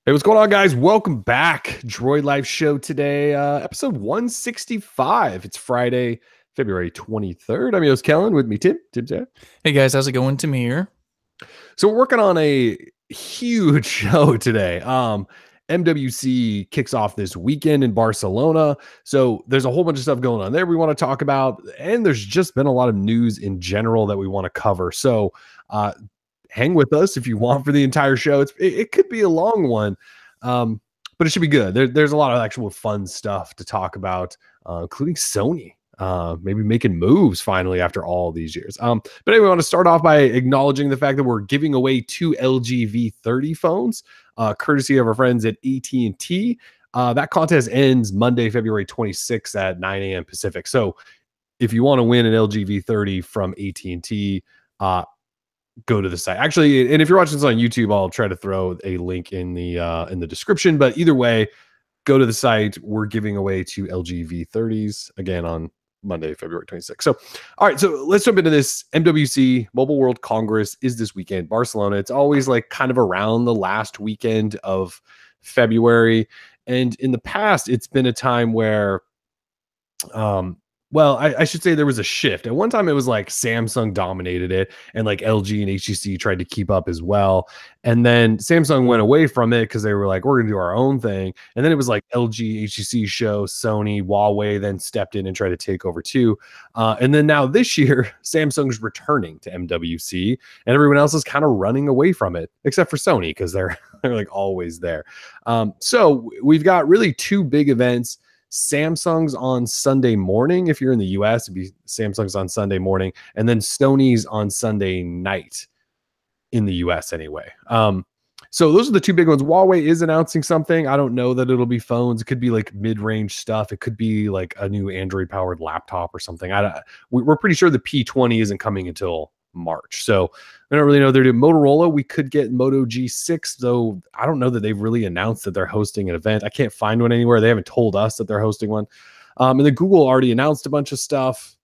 Hey, what's going on, guys? Welcome back. Droid Life Show today, episode 165. It's Friday, February 23rd. I'm your host, Kellen. With me, Tim. Tim's there. Hey guys, how's it going? Tim here. So we're working on a huge show today. MWC kicks off this weekend in Barcelona. So there's a whole bunch of stuff going on there we want to talk about. And there's just been a lot of news in general that we want to cover. So hang with us if you want for the entire show. It could be a long one, but it should be good. There's a lot of actual fun stuff to talk about, including Sony. Maybe making moves finally after all these years. But anyway, I want to start off by acknowledging the fact that we're giving away 2 LG V30 phones, courtesy of our friends at AT&T. That contest ends Monday, February 26th at 9 a.m. Pacific. So if you want to win an LG V30 from AT&T, go to the site. Actually, and if you're watching this on YouTube, I'll try to throw a link in the description. But either way, go to the site. We're giving away 2 LG V30s again on Monday, February 26th. So, all right, so let's jump into this. MWC, Mobile World Congress, is this weekend, Barcelona. It's always like kind of around the last weekend of February. And in the past, it's been a time where, well, I should say there was a shift. At one time, it was like Samsung dominated it, and like LG and HTC tried to keep up as well. And then Samsung went away from it because they were like, we're going to do our own thing. And then it was like LG, HTC show, Sony, Huawei then stepped in and tried to take over too. And then now this year, Samsung's returning to MWC, and everyone else is kind of running away from it, except for Sony because they're like always there. So we've got really 2 big events. Samsung's on Sunday morning. If you're in the US, it'd be Samsung's on Sunday morning, and then Sony's on Sunday night in the US anyway. So those are the 2 big ones. Huawei is announcing something. I don't know that it'll be phones. It could be like mid-range stuff. It could be like a new Android-powered laptop or something. We're pretty sure the P20 isn't coming until March. So I don't really know. They're doing Motorola. We could get Moto G6, though I don't know that they've really announced that they're hosting an event. I can't find one anywhere. They haven't told us that they're hosting one. And then Google already announced a bunch of stuff.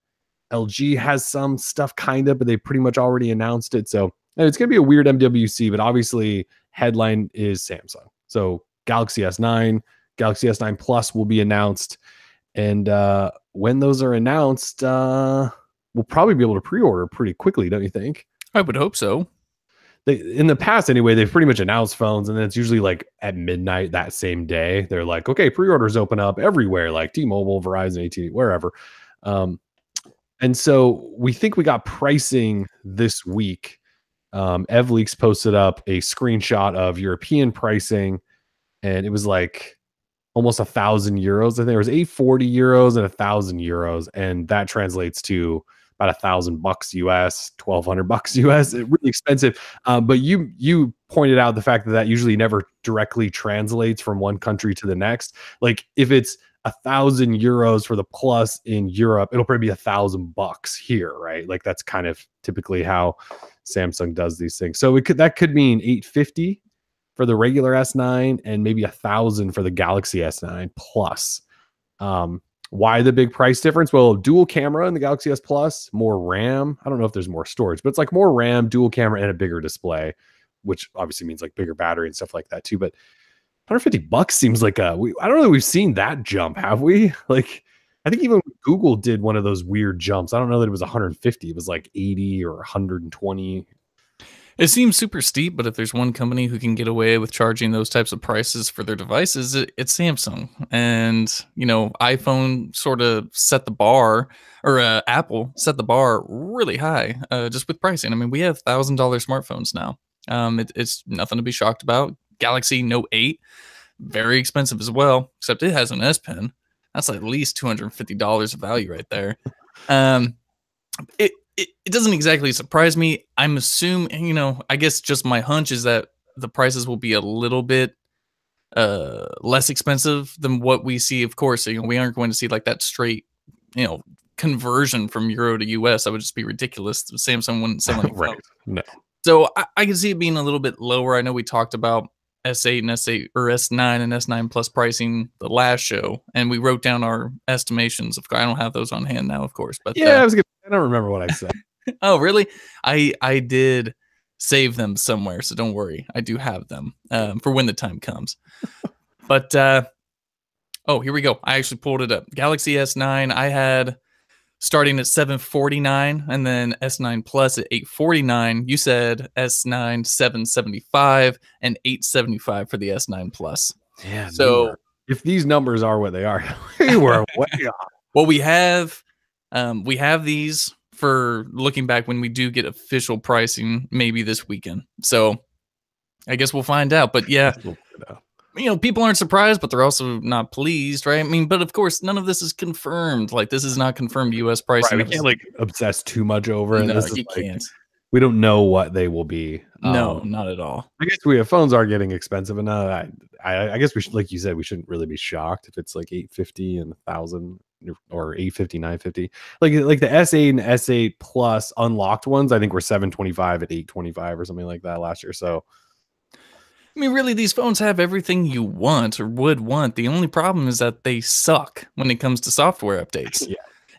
LG has some stuff kind of, but they pretty much already announced it. So it's going to be a weird MWC, but obviously headline is Samsung. So Galaxy S9, Galaxy S9 Plus will be announced. And when those are announced, we'll probably be able to pre-order pretty quickly, don't you think? I would hope so. In the past anyway, they've pretty much announced phones, and then it's usually like at midnight that same day. They're like, okay, pre-orders open up everywhere, like T-Mobile, Verizon, AT&T, wherever. And so we think we got pricing this week. EvLeaks posted up a screenshot of European pricing, and it was like almost €1,000. I think there was 840 euros and 1,000 euros, and that translates to about $1,000 US, $1,200 US. It's really expensive. But you pointed out the fact that usually never directly translates from one country to the next. Like if it's 1,000 euros for the Plus in Europe, it'll probably be $1,000 here, right? Like that's kind of typically how Samsung does these things. So that could mean 850 for the regular S9 and maybe 1,000 for the Galaxy S9 Plus. Why the big price difference? Well, dual camera in the Galaxy S Plus, more RAM. I don't know if there's more storage, but it's like more RAM, dual camera, and a bigger display, which obviously means like bigger battery and stuff like that too. But $150 seems like I don't know that we've seen that jump, have we? Like, I think even Google did one of those weird jumps. I don't know that it was 150. It was like 80 or 120. It seems super steep, but if there's one company who can get away with charging those types of prices for their devices, it's Samsung. And, iPhone sort of set the bar, or Apple set the bar really high just with pricing. I mean, we have $1,000 smartphones now. It's nothing to be shocked about. Galaxy Note 8, very expensive as well, except it has an S Pen. That's at least $250 of value right there. It doesn't exactly surprise me. I'm assuming, I guess just my hunch is that the prices will be a little bit less expensive than what we see. Of course, we aren't going to see like that straight, conversion from Euro to US. That would just be ridiculous. Samsung wouldn't sell any Right. No. So I can see it being a little bit lower. I know we talked about S8 and S8 or S9 and S9 Plus pricing the last show, and we wrote down our estimations. I don't have those on hand now, of course, but yeah, I don't remember what I said. Oh, really? I did save them somewhere, so don't worry. I do have them for when the time comes. But oh, here we go. I actually pulled it up. Galaxy S9, I had starting at $749 and then S9 Plus at $849. You said S9 $775 and $875 for the S9 Plus. Yeah, So if these numbers are what they are, we were way off. Well, we have these for looking back when we do get official pricing, maybe this weekend. So I guess we'll find out. But yeah, people aren't surprised, but they're also not pleased, right? I mean, but of course, none of this is confirmed. Like, this is not confirmed U.S. pricing. Right, we can't like obsess too much over it. No, this you can't. We don't know what they will be. No, not at all. I guess phones are getting expensive enough. I guess we should, like you said, we shouldn't really be shocked if it's like $850 and $1,000 or $850, $950. Like the S8 and S8 Plus unlocked ones, I think were $725 at $825 or something like that last year. So I mean, really, these phones have everything you want or would want. The only problem is that they suck when it comes to software updates.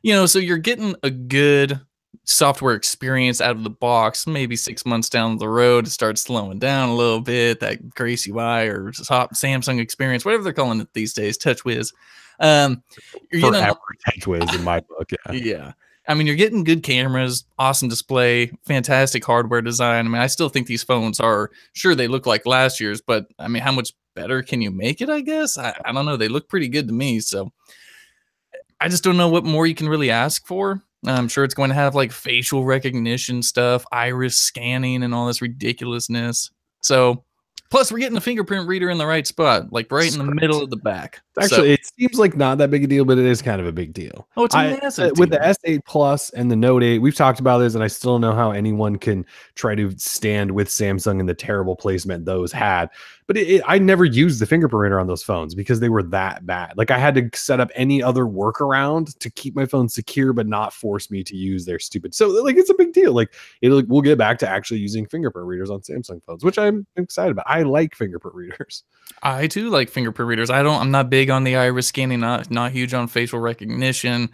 Yeah. So you're getting a good software experience out of the box. Maybe 6 months down the road, it starts slowing down a little bit. That Grace UI or Samsung experience, whatever they're calling it these days, TouchWiz. You're getting TouchWiz in my book. Yeah. Yeah. I mean, you're getting good cameras, awesome display, fantastic hardware design. I mean, I still think these phones are, sure, they look like last year's, but I mean, how much better can you make it, I guess? I don't know. They look pretty good to me. So I just don't know what more you can really ask for. I'm sure it's going to have like facial recognition stuff, iris scanning, and all this ridiculousness. So, plus, we're getting a fingerprint reader in the right spot, like right in the middle of the back. Actually, it seems like not that big a deal, but it is kind of a big deal. Oh, it's a massive deal. With the S8 Plus and the Note 8, we've talked about this, and I still don't know how anyone can try to stand with Samsung and the terrible placement those had. But I never used the fingerprint reader on those phones because they were that bad. Like, I had to set up any other workaround to keep my phone secure, but not force me to use their stupid. So, like, it's a big deal. Like, we'll get back to actually using fingerprint readers on Samsung phones, which I'm excited about. I like fingerprint readers. I too like fingerprint readers. I'm not big on the iris scanning, not huge on facial recognition.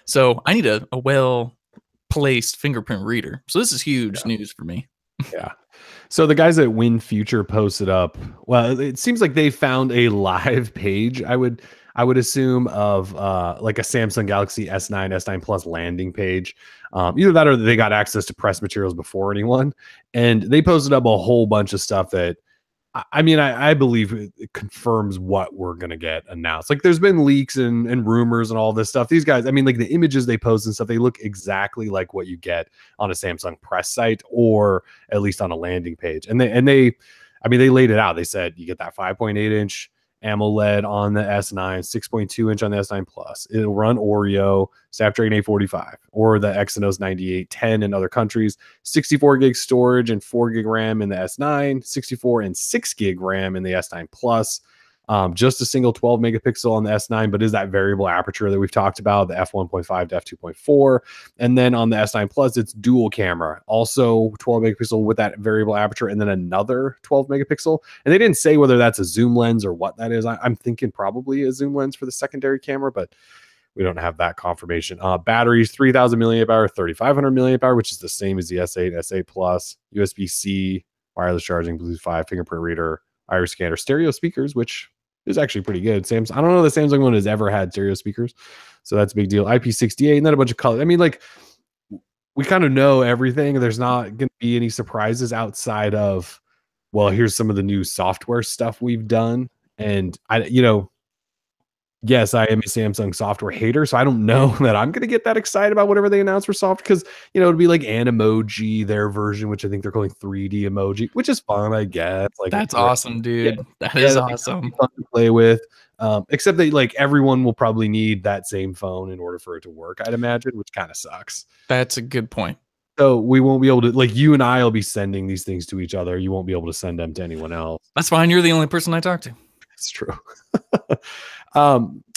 So I need a well placed fingerprint reader. So this is huge news for me. Yeah. So the guys at Win Future posted up, well, it seems like they found a live page, I would assume, of like a Samsung Galaxy S9, S9 Plus landing page. Either that or they got access to press materials before anyone. And they posted up a whole bunch of stuff that, I mean, I believe it confirms what we're going to get announced. Like, there's been leaks and rumors and all this stuff. These guys, I mean, like the images they post and stuff, they look exactly like what you get on a Samsung press site or at least on a landing page. And they laid it out. They said you get that 5.8-inch AMOLED on the S9, 6.2-inch on the S9 Plus. It'll run Oreo, Snapdragon 845, or the Exynos 9810 in other countries. 64 gig storage and 4 gig RAM in the S9, 64 and 6 gig RAM in the S9 Plus. Just a single 12 megapixel on the S9, but is that variable aperture that we've talked about, the f1.5 to f2.4. And then on the S9 Plus, it's dual camera, also 12 megapixel with that variable aperture, and then another 12 megapixel. And they didn't say whether that's a zoom lens or what that is. I'm thinking probably a zoom lens for the secondary camera, but we don't have that confirmation. Batteries, 3,000 milliamp hour, 3,500 milliamp hour, which is the same as the S8, S8 Plus, USB-C, wireless charging, Bluetooth 5, fingerprint reader, iris scanner, stereo speakers, which is actually pretty good. I don't know the Samsung one has ever had stereo speakers, so that's a big deal. IP68, and then a bunch of colors. I mean, like, we kind of know everything. There's not going to be any surprises outside of, well, here's some of the new software stuff we've done. And yes, I am a Samsung software hater, so I don't know that I'm going to get that excited about whatever they announce for software, because, it'd be like Animoji, their version, which I think they're calling 3D emoji, which is fun, I guess. Like, that's awesome, dude. Yeah, that is awesome. Fun to play with. Except that, like, everyone will probably need that same phone in order for it to work, I'd imagine, which kind of sucks. That's a good point. So we won't be able to, like, you and I will be sending these things to each other. You won't be able to send them to anyone else. That's fine. You're the only person I talk to. It's true.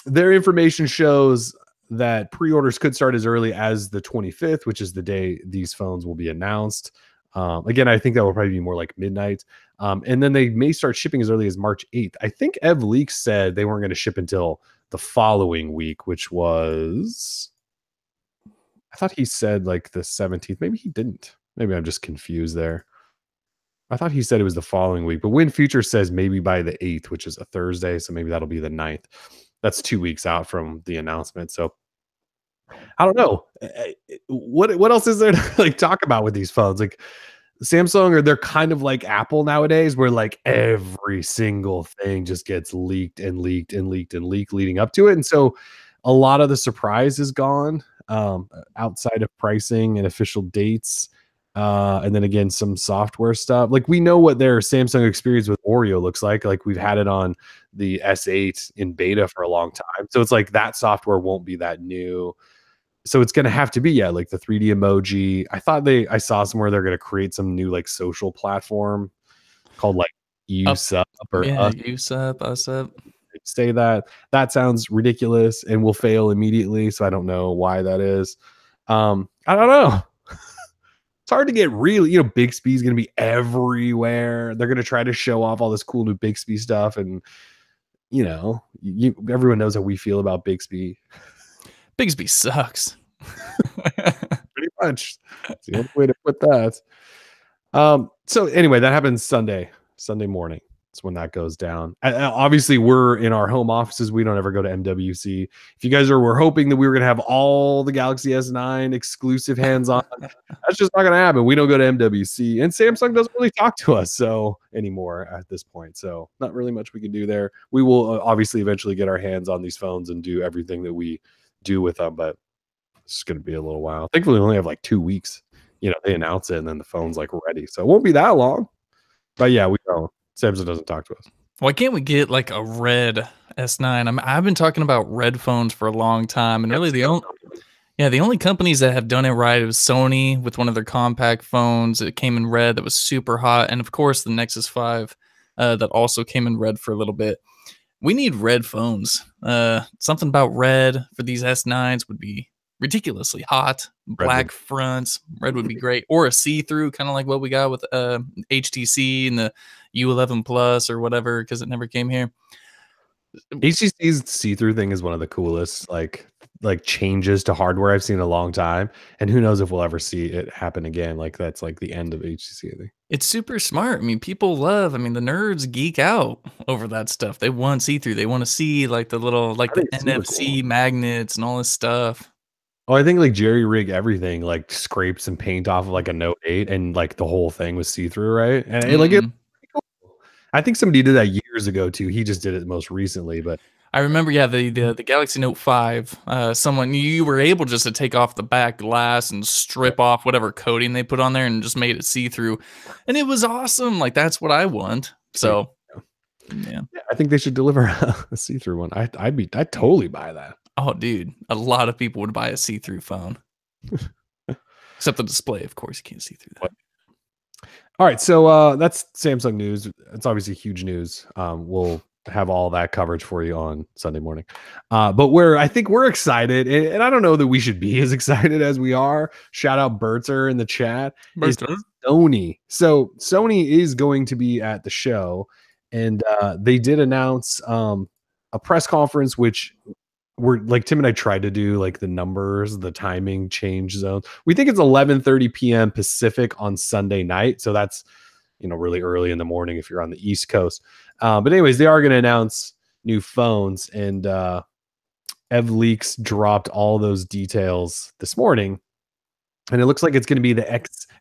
Their information shows that pre-orders could start as early as the 25th, which is the day these phones will be announced. Again, I think that will probably be more like midnight. And then they may start shipping as early as March 8th. I think Ev Leaks said they weren't going to ship until the following week, which was, I thought he said like the 17th. Maybe he didn't. Maybe I'm just confused there. I thought he said it was the following week, but Win Future says maybe by the 8th, which is a Thursday, so maybe that'll be the 9th. That's 2 weeks out from the announcement. So I don't know. What else is there to like talk about with these phones? Like Samsung, or they're kind of like Apple nowadays, where like every single thing just gets leaked and leaked and leaked and leaked leading up to it. And so a lot of the surprise is gone, outside of pricing and official dates. And then again, some software stuff. Like we know what their Samsung experience with Oreo looks like. Like we've had it on the S8 in beta for a long time. So it's like that software won't be that new. So it's gonna have to be, yeah, like the 3D emoji. I saw somewhere they're gonna create some new like social platform called like Up, Use Up or yeah, Us. use up, us up. Say that. That sounds ridiculous and will fail immediately. So I don't know why that is. I don't know. It's hard to get really, Bixby is going to be everywhere. They're going to try to show off all this cool new Bixby stuff. And, everyone knows how we feel about Bixby. Bigsby sucks. Pretty much. It's the only way to put that. So anyway, that happens Sunday morning. That's when that goes down. Obviously, we're in our home offices. We don't ever go to MWC. If you guys were hoping that we were going to have all the Galaxy S9 exclusive hands-on, that's just not going to happen. We don't go to MWC, and Samsung doesn't really talk to us anymore at this point. So not really much we can do there. We will obviously eventually get our hands on these phones and do everything that we do with them, but it's going to be a little while. Thankfully, we only have like 2 weeks. They announce it and then the phone's like ready, so it won't be that long. But yeah, we don't. Samsung doesn't talk to us. Why can't we get like a red S9? I've been talking about red phones for a long time, and really the only companies that have done it right was Sony with one of their compact phones. It came in red, that was super hot, and of course the Nexus 5 that also came in red for a little bit. We need red phones. Something about red for these S9s would be ridiculously hot. Black fronts, red would be great, or a see-through, kind of like what we got with HTC and the U11 Plus or whatever, because it never came here. HTC's see-through thing is one of the coolest like changes to hardware I've seen in a long time, and who knows if we'll ever see it happen again. Like that's like the end of HTC, I think. It's super smart. I mean, the nerds geek out over that stuff. They want see-through. They want to see like the little the NFC magnets and all this stuff. Oh, I think like jerry rig everything, like scrape some paint off of like a Note 8, and like the whole thing was see-through, right? And I think somebody did that years ago too. He just did it most recently, but I remember, yeah, the Galaxy Note 5. You were able just to take off the back glass and strip off whatever coating they put on there and just made it see-through, and it was awesome. Like that's what I want. So, yeah, I think they should deliver a see-through one. I'd totally buy that. Oh, dude, a lot of people would buy a see-through phone, except the display. Of course, you can't see through that. All right, so that's Samsung news. It's obviously huge news. We'll have all that coverage for you on Sunday morning. But I think we're excited, and I don't know that we should be as excited as we are. Shout out Bertzer in the chat. Is Sony. So Sony is going to be at the show, and they did announce a press conference, which we're like Tim and I tried to do like the numbers, the timing change zone. We think it's 11:30 p.m. Pacific on Sunday night. So that's, really early in the morning if you're on the East Coast. But anyways, they are going to announce new phones, and Ev Leaks dropped all those details this morning. And it looks like it's going to be the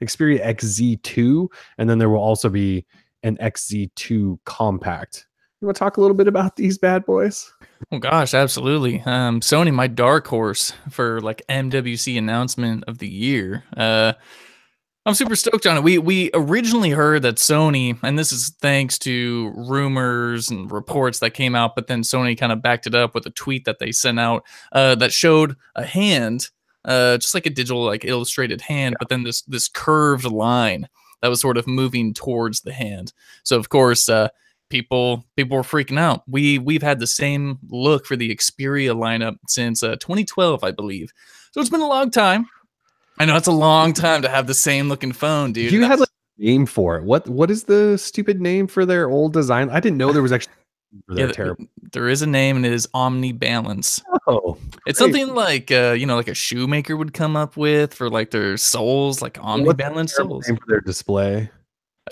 Xperia XZ2, and then there will also be an XZ2 compact. You want to talk a little bit about these bad boys? Oh gosh, absolutely. Sony, my dark horse for like MWC announcement of the year. I'm super stoked on it. We originally heard that Sony, and this is thanks to rumors and reports that came out, but then Sony kind of backed it up with a tweet that they sent out that showed a hand, just like a digital, like illustrated hand, but then this curved line that was sort of moving towards the hand. So of course, people were freaking out. We've had the same look for the Xperia lineup since 2012, I believe. So it's been a long time. I know it's a long time to have the same looking phone, dude. You had like a name for it. What is the stupid name for their old design? I didn't know there was actually terrible. There is a name, and it is Omni Balance. Oh, it's something like like a shoemaker would come up with for like their soles, like Omni Balance soles. Name for their display.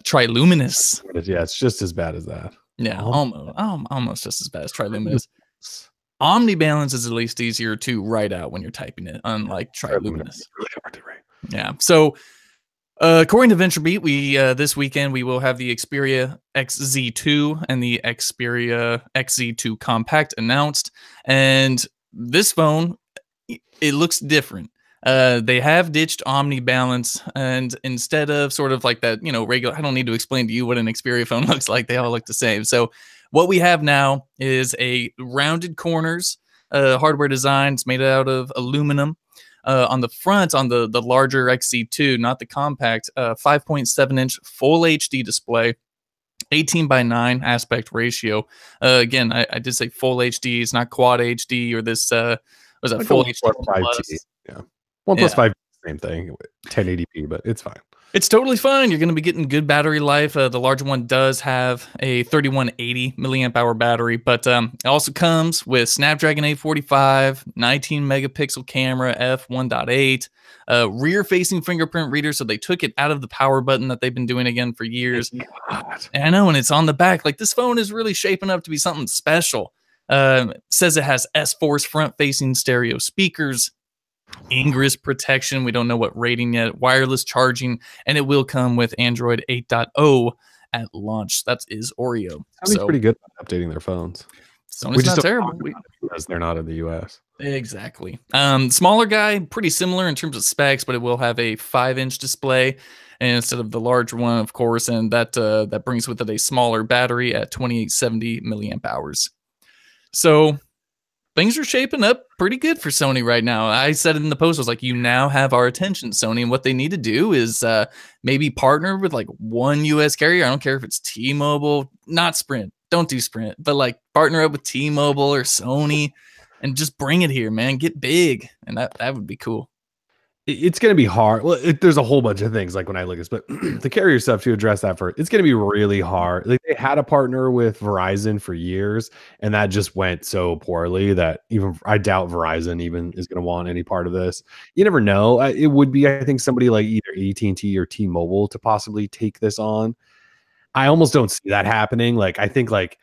Triluminous. Yeah, it's just as bad as that. Yeah, almost just as bad as Triluminous. Omnibalance is at least easier to write out when you're typing it, unlike Triluminous. Really hard to write. Yeah. So, according to VentureBeat, we this weekend we will have the Xperia XZ2 and the Xperia XZ2 Compact announced, and this phone, it looks different. They have ditched Omnibalance, and instead of sort of like that, regular, I don't need to explain to you what an Xperia phone looks like. They all look the same. So what we have now is a rounded corners hardware design. It's made out of aluminum. On the front, on the larger XZ2, not the compact, 5.7-inch full HD display, 18:9 aspect ratio. Again, I did say full HD. It's not quad HD or this. Was that full HD plus? Yeah, 1+5, same thing, 1080p, but it's fine. It's totally fine. You're going to be getting good battery life. The larger one does have a 3180 milliamp hour battery, but it also comes with Snapdragon 845, 19 megapixel camera, f1.8, rear-facing fingerprint reader. So they took it out of the power button that they've been doing again for years. God. And I know, and it's on the back. Like, this phone is really shaping up to be something special. Says it has S-Force front-facing stereo speakers, Ingress protection, we don't know what rating yet, wireless charging, and it will come with Android 8.0 at launch. That is Oreo. Sony's pretty good at updating their phones. Sony's not terrible because they're not in the US. Exactly. Smaller guy, pretty similar in terms of specs, but it will have a 5-inch display instead of the larger one, of course, and that brings with it a smaller battery at 2870 milliamp hours. So things are shaping up pretty good for Sony right now. I said it in the post, I was like, you now have our attention, Sony. And what they need to do is maybe partner with like one US carrier. I don't care if it's T-Mobile, not Sprint. Don't do Sprint, but like partner up with T-Mobile or Sony and just bring it here, man. Get big. And that would be cool. It's going to be hard. Well, there's a whole bunch of things like when I look at this, but the carrier stuff, to address that first, it's going to be really hard. Like, they had a partner with Verizon for years, and that just went so poorly that even I doubt Verizon even is going to want any part of this. You never know. It would be, I think, somebody like either AT&T or T-Mobile to possibly take this on. I almost don't see that happening. Like, I think like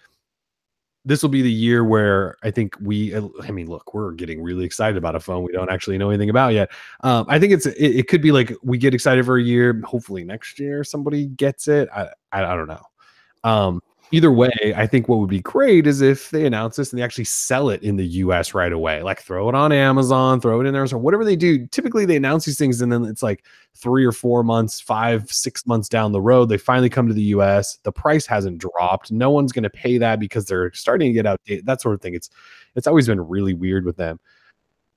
this will be the year where I think look, we're getting really excited about a phone we don't actually know anything about yet. I think it could be like we get excited for a year. Hopefully next year somebody gets it. I don't know. Either way, I think what would be great is if they announce this and they actually sell it in the US right away. Like, throw it on Amazon, throw it in there, or whatever they do. Typically they announce these things and then it's like 3 or 4 months, 5, 6 months down the road, they finally come to the US. The price hasn't dropped. No one's going to pay that because they're starting to get outdated, that sort of thing. It's always been really weird with them.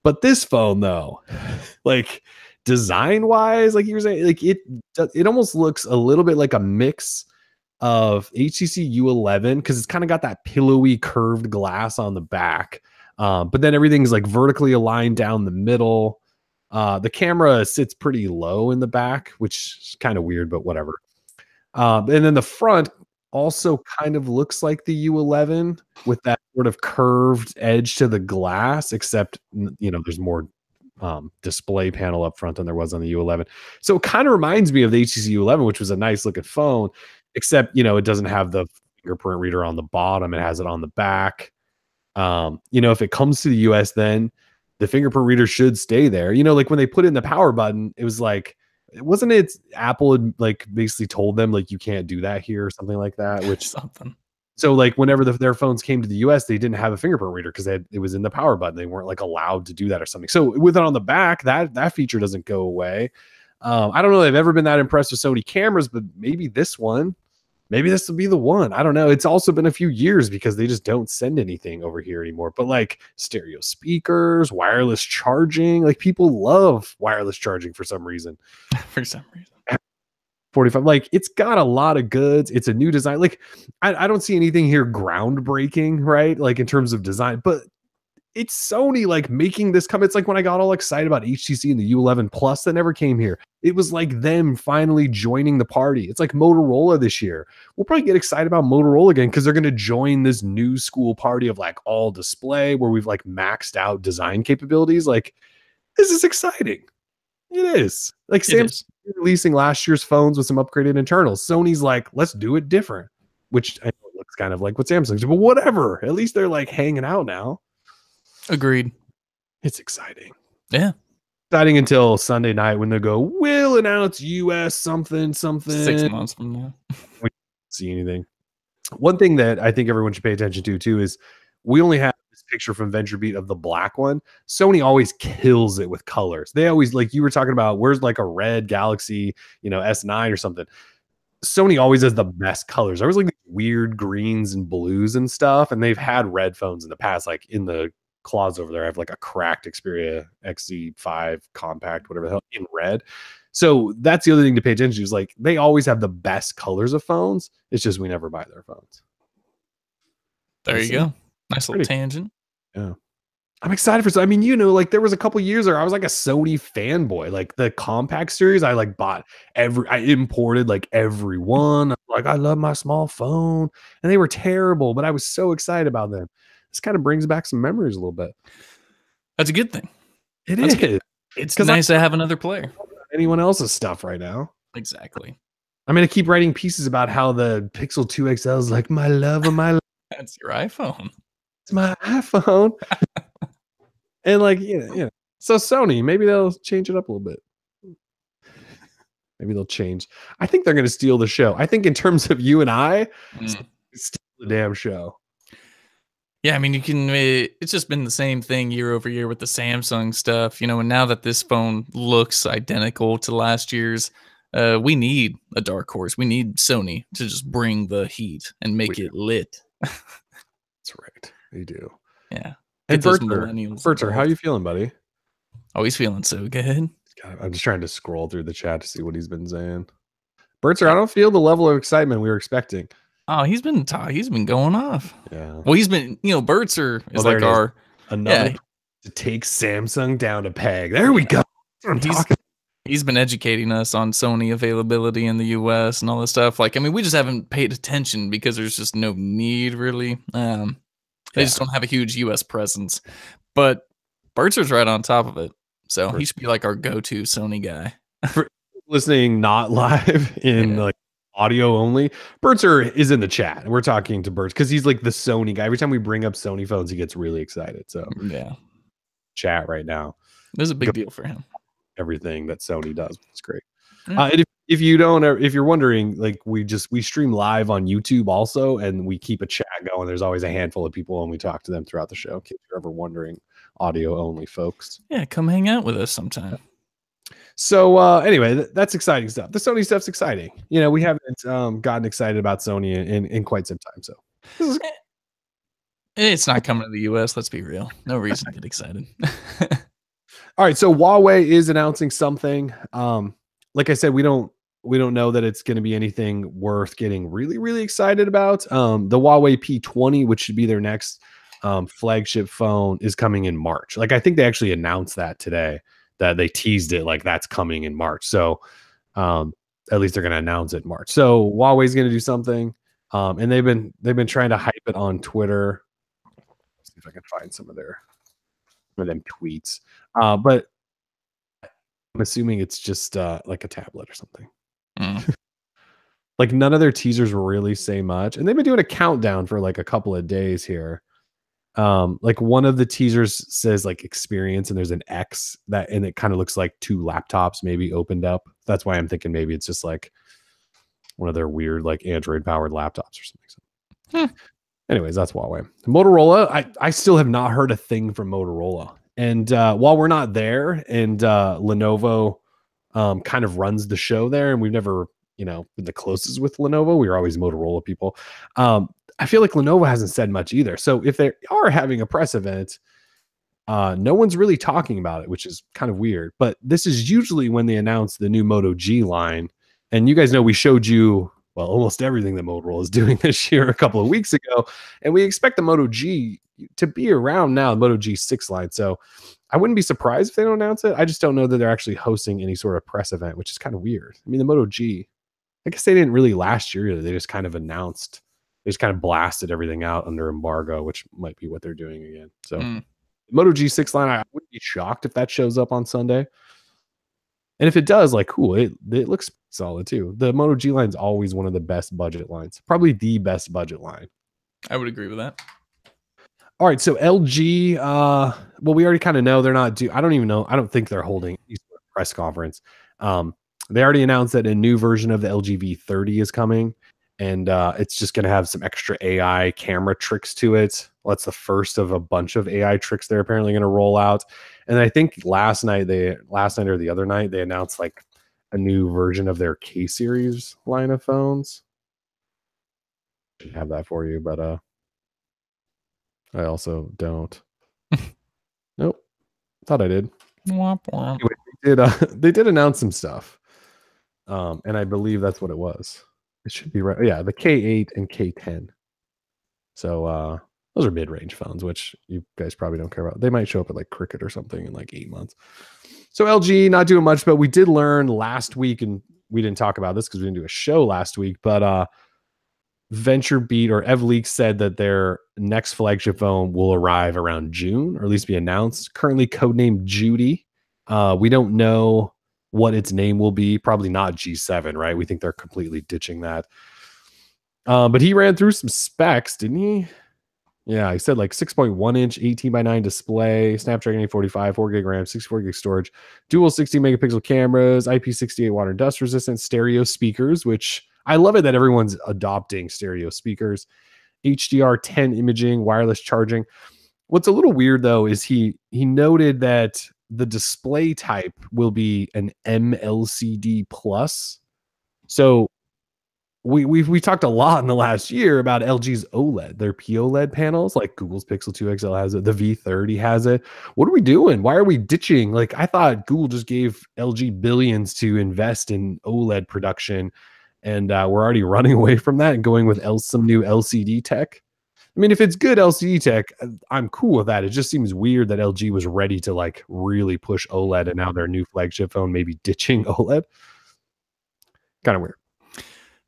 But this phone though, like design wise, like you were saying, like it almost looks a little bit like a mix of HTC U11 because it's kind of got that pillowy curved glass on the back, but then everything's like vertically aligned down the middle. The camera sits pretty low in the back, which is kind of weird, but whatever. And then the front also kind of looks like the U11 with that sort of curved edge to the glass, except there's more display panel up front than there was on the U11. So it kind of reminds me of the HTC U11, which was a nice looking phone, except it doesn't have the fingerprint reader on the bottom. It has it on the back. If it comes to the US, then the fingerprint reader should stay there. Like when they put in the power button, it was like, wasn't it Apple had like basically told them like you can't do that here or something like that, which something. So like whenever their phones came to the US, they didn't have a fingerprint reader because it was in the power button. They weren't like allowed to do that or something. So with it on the back, that feature doesn't go away. I don't know if I've ever been that impressed with Sony cameras, but maybe this will be the one. I don't know. It's also been a few years because they just don't send anything over here anymore. But like stereo speakers, wireless charging, like people love wireless charging for some reason. 45, like it's got a lot of goods. It's a new design. Like I don't see anything here groundbreaking, right? Like in terms of design, but it's Sony like making this come. It's like when I got all excited about HTC and the U11 Plus that never came here. It was like them finally joining the party. It's like Motorola this year. We'll probably get excited about Motorola again because they're going to join this new school party of like all display where we've like maxed out design capabilities. Like, this is exciting. It is. Like releasing last year's phones with some upgraded internals. Sony's like, let's do it different, which I know looks kind of like what Samsung's do, but whatever. At least they're like hanging out now. Agreed. It's exciting. Yeah. Exciting until Sunday night when they go, we'll announce US something. 6 months from now. We don't see anything. One thing that I think everyone should pay attention to too is we only have this picture from VentureBeat of the black one. Sony always kills it with colors. They always, like you were talking about, where's like a red Galaxy, S9 or something. Sony always has the best colors. I was like weird greens and blues and stuff, and they've had red phones in the past. Like in the closet over there, I have like a cracked Xperia XZ5 compact, whatever the hell, in red. So that's the other thing to pay attention to is like they always have the best colors of phones. It's just we never buy their phones. There you go. Nice little tangent. Yeah. I'm excited for, I mean, like there was a couple years there, I was like a Sony fanboy. Like the compact series, I like bought I imported like every one. Like, I love my small phone. And they were terrible, but I was so excited about them. This kind of brings back some memories a little bit. That's a good thing. That's is. Good. It's nice to have another player. Anyone else's stuff right now. Exactly. I'm going to keep writing pieces about how the Pixel 2 XL is like my love of my life. That's your iPhone. It's my iPhone. And like, so Sony, maybe they'll change it up a little bit. Maybe they'll change. I think they're going to steal the show. I think in terms of you and I, steal the damn show. Yeah, I mean, it's just been the same thing year over year with the Samsung stuff, and now that this phone looks identical to last year's, we need a dark horse. We need Sony to just bring the heat and make it lit. That's right. They do. Yeah. And Bertzer, how you feeling, buddy? Oh, he's feeling so good. God, I'm just trying to scroll through the chat to see what he's been saying. Bertzer, I don't feel the level of excitement we were expecting. Oh, he's been going off. Yeah. Well, he's been, Bertzer is like our another to take Samsung down a peg. There we go. He's been educating us on Sony availability in the US and all this stuff. Like, I mean, we just haven't paid attention because there's just no need really. They just don't have a huge US presence. But Bertzer's right on top of it. So he should be like our go-to Sony guy. For listening not live in like audio only, Bertzer is in the chat. We're talking to Bertz because he's like the Sony guy. Every time we bring up Sony phones, he gets really excited. So chat right now. This is a big deal for him. Everything that Sony does. It's great. And if you're wondering, like we stream live on YouTube also, and we keep a chat going. There's always a handful of people and we talk to them throughout the show. In case you're ever wondering, audio only folks. Yeah, come hang out with us sometime. So anyway, that's exciting stuff. The Sony stuff's exciting. We haven't gotten excited about Sony in quite some time. So it's not coming to the US, let's be real. No reason to get excited. All right, so Huawei is announcing something. Like I said, we don't know that it's going to be anything worth getting really, really excited about. The Huawei P20, which should be their next flagship phone, is coming in March. Like I think they actually announced that today, that they teased it like that's coming in March. So at least they're going to announce it in March. So Huawei's going to do something, and they've been trying to hype it on Twitter. Let's see if I can find some of them tweets. But I'm assuming it's just like a tablet or something. Like none of their teasers really say much, and they've been doing a countdown for like a couple of days here. Like one of the teasers says like experience, and there's an X and it kind of looks like two laptops maybe opened up. That's why I'm thinking maybe it's just like one of their weird like Android powered laptops or something. Anyways, that's Huawei. Motorola, I still have not heard a thing from Motorola. And while we're not there, and Lenovo kind of runs the show there, and we've never, been the closest with Lenovo. We were always Motorola people. I feel like Lenovo hasn't said much either. So if they are having a press event, no one's really talking about it, which is kind of weird. But this is usually when they announce the new Moto G line. And you guys know we showed you, well, almost everything that Motorola is doing this year a couple of weeks ago. And we expect the Moto G to be around now, the Moto G6 line. So I wouldn't be surprised if they don't announce it. I just don't know that they're actually hosting any sort of press event, which is kind of weird. I mean, the Moto G, I guess they didn't really last year either. They just kind of announced, they just kind of blasted everything out under embargo, which might be what they're doing again. So Moto G6 line, I wouldn't be shocked if that shows up on Sunday. And if it does, like, cool, it looks solid too. The Moto G line is always one of the best budget lines, probably the best budget line. I would agree with that. All right, so LG, well, we already kind of know they're not due. I don't even know. I don't think they're holding a press conference. They already announced that a new version of the LG V30 is coming, and it's just going to have some extra AI camera tricks to it. Well, that's the first of a bunch of AI tricks they're apparently going to roll out. And I think last night or the other night, they announced like a new version of their K series line of phones. Should have that for you, but I also don't. Nope. Thought I did. Womp womp. Anyway, they did announce some stuff. And I believe that's what it was. It should be right. Yeah, the K8 and K10. So those are mid-range phones, which you guys probably don't care about. They might show up at like Cricket or something in like 8 months. So LG not doing much, but we did learn last week, and we didn't talk about this because we didn't do a show last week, but VentureBeat or EvLeaks said that their next flagship phone will arrive around June, or at least be announced. Currently codenamed Judy. We don't know what its name will be. Probably not G7, right? We think they're completely ditching that. But he ran through some specs, didn't he? Yeah, he said like 6.1 inch 18:9 display, Snapdragon 845, 4 gig RAM, 64 gig storage, dual 60 megapixel cameras, IP68 water and dust resistant, stereo speakers, which I love it that everyone's adopting stereo speakers, HDR10 imaging, wireless charging. What's a little weird though is he noted that the display type will be an MLCD plus. So we talked a lot in the last year about LG's OLED, their POLED panels, like Google's Pixel 2 XL has it, the V30 has it. What are we doing? Why are we ditching? Like, I thought Google just gave LG billions to invest in OLED production, and we're already running away from that and going with some new LCD tech. I mean, if it's good LCD tech, I'm cool with that. It just seems weird that LG was ready to like really push OLED, and now their new flagship phone maybe ditching OLED. Kind of weird.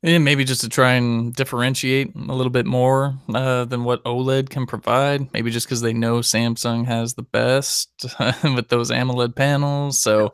Yeah, maybe just to try and differentiate a little bit more than what OLED can provide. Maybe just because they know Samsung has the best with those AMOLED panels. So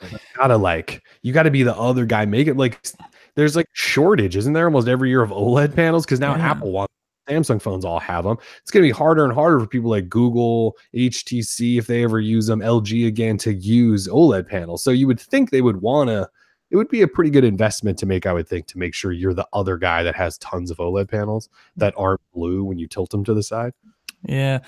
you gotta be the other guy. Make it like there's like shortage, isn't there? Almost every year of OLED panels because now Apple wants. Samsung phones all have them. It's going to be harder and harder for people like Google, HTC, if they ever use them, LG again, to use OLED panels. So you would think they would want to. It would be a pretty good investment to make, I would think, to make sure you're the other guy that has tons of OLED panels that aren't blue when you tilt them to the side. Yeah.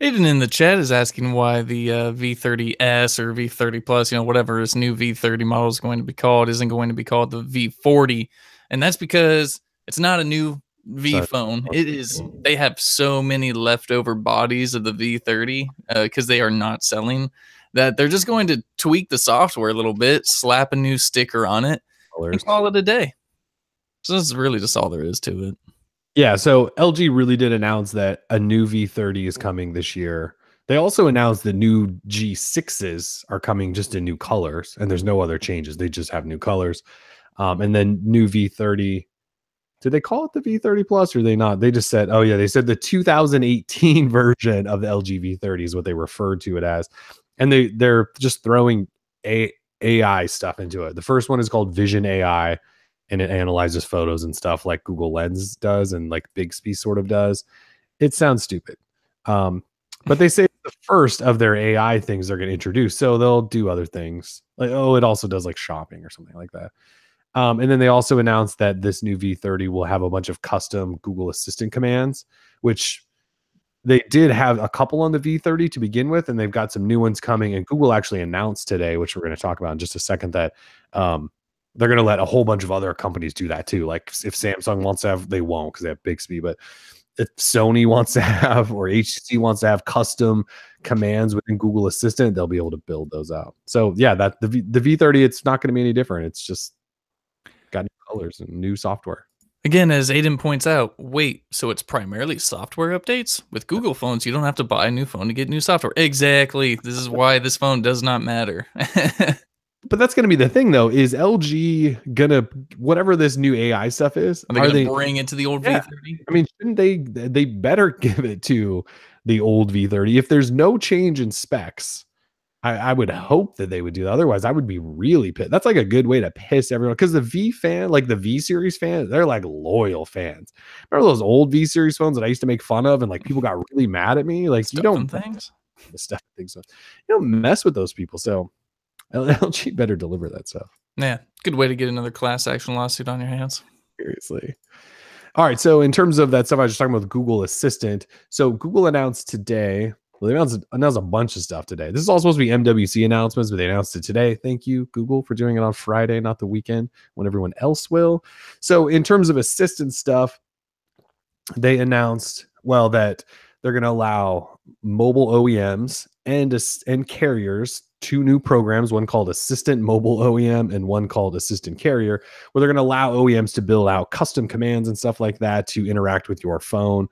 Aiden in the chat is asking why the V30S or V30 Plus, whatever this new V30 model is going to be called, isn't going to be called the V40. And that's because it's not a new V phone. It is. They have so many leftover bodies of the V30 because they are not selling, that they're just going to tweak the software a little bit, slap a new sticker on it, and call it a day. So that's really just all there is to it. Yeah, so LG really did announce that a new V30 is coming this year. They also announced the new G6s are coming just in new colors, and there's no other changes. They just have new colors. And then new V30. Did they call it the V30 Plus or they not? They just said, oh yeah, they said the 2018 version of the LG V30 is what they referred to it as. And they're just throwing AI stuff into it. The first one is called Vision AI, and it analyzes photos and stuff like Google Lens does and like Bixby sort of does. It sounds stupid. But they say the first of their AI things they're going to introduce. So they'll do other things. Like, it also does like shopping or something like that. And then they also announced that this new V30 will have a bunch of custom Google Assistant commands, which they did have a couple on the V30 to begin with, and they've got some new ones coming. And Google actually announced today, which we're going to talk about in just a second, that they're going to let a whole bunch of other companies do that too. Like if Samsung wants to have, they won't because they have Bixby, but if Sony wants to have or HTC wants to have custom commands within Google Assistant, they'll be able to build those out. So yeah, that the V30, it's not going to be any different. It's just got new colors and new software. Again, as Aiden points out, wait, so it's primarily software updates? With Google phones, you don't have to buy a new phone to get new software. Exactly. This is why this phone does not matter. But that's going to be the thing, though. Is LG going to, whatever this new AI stuff is, are they going to bring it to the old V30? I mean, shouldn't they better give it to the old V30? If there's no change in specs, I would hope that they would do that. Otherwise, I would be really pissed. That's like a good way to piss everyone because the V fan, like the V series fans, they're like loyal fans. Remember those old V series phones that I used to make fun of and like people got really mad at me? Like you Stuffing don't things. the stuff things. You don't mess with those people. So LG better deliver that stuff. Yeah, good way to get another class action lawsuit on your hands. Seriously. All right. So in terms of that stuff, I was just talking about the Google Assistant. So Google announced today. Well, they announced a bunch of stuff today. This is all supposed to be MWC announcements, but they announced it today. Thank you, Google, for doing it on Friday, not the weekend when everyone else will. So in terms of assistant stuff, they announced, well, that they're going to allow mobile OEMs and carriers 2 new programs, one called Assistant Mobile OEM and one called Assistant Carrier, where they're going to allow OEMs to build out custom commands and stuff like that to interact with your phone,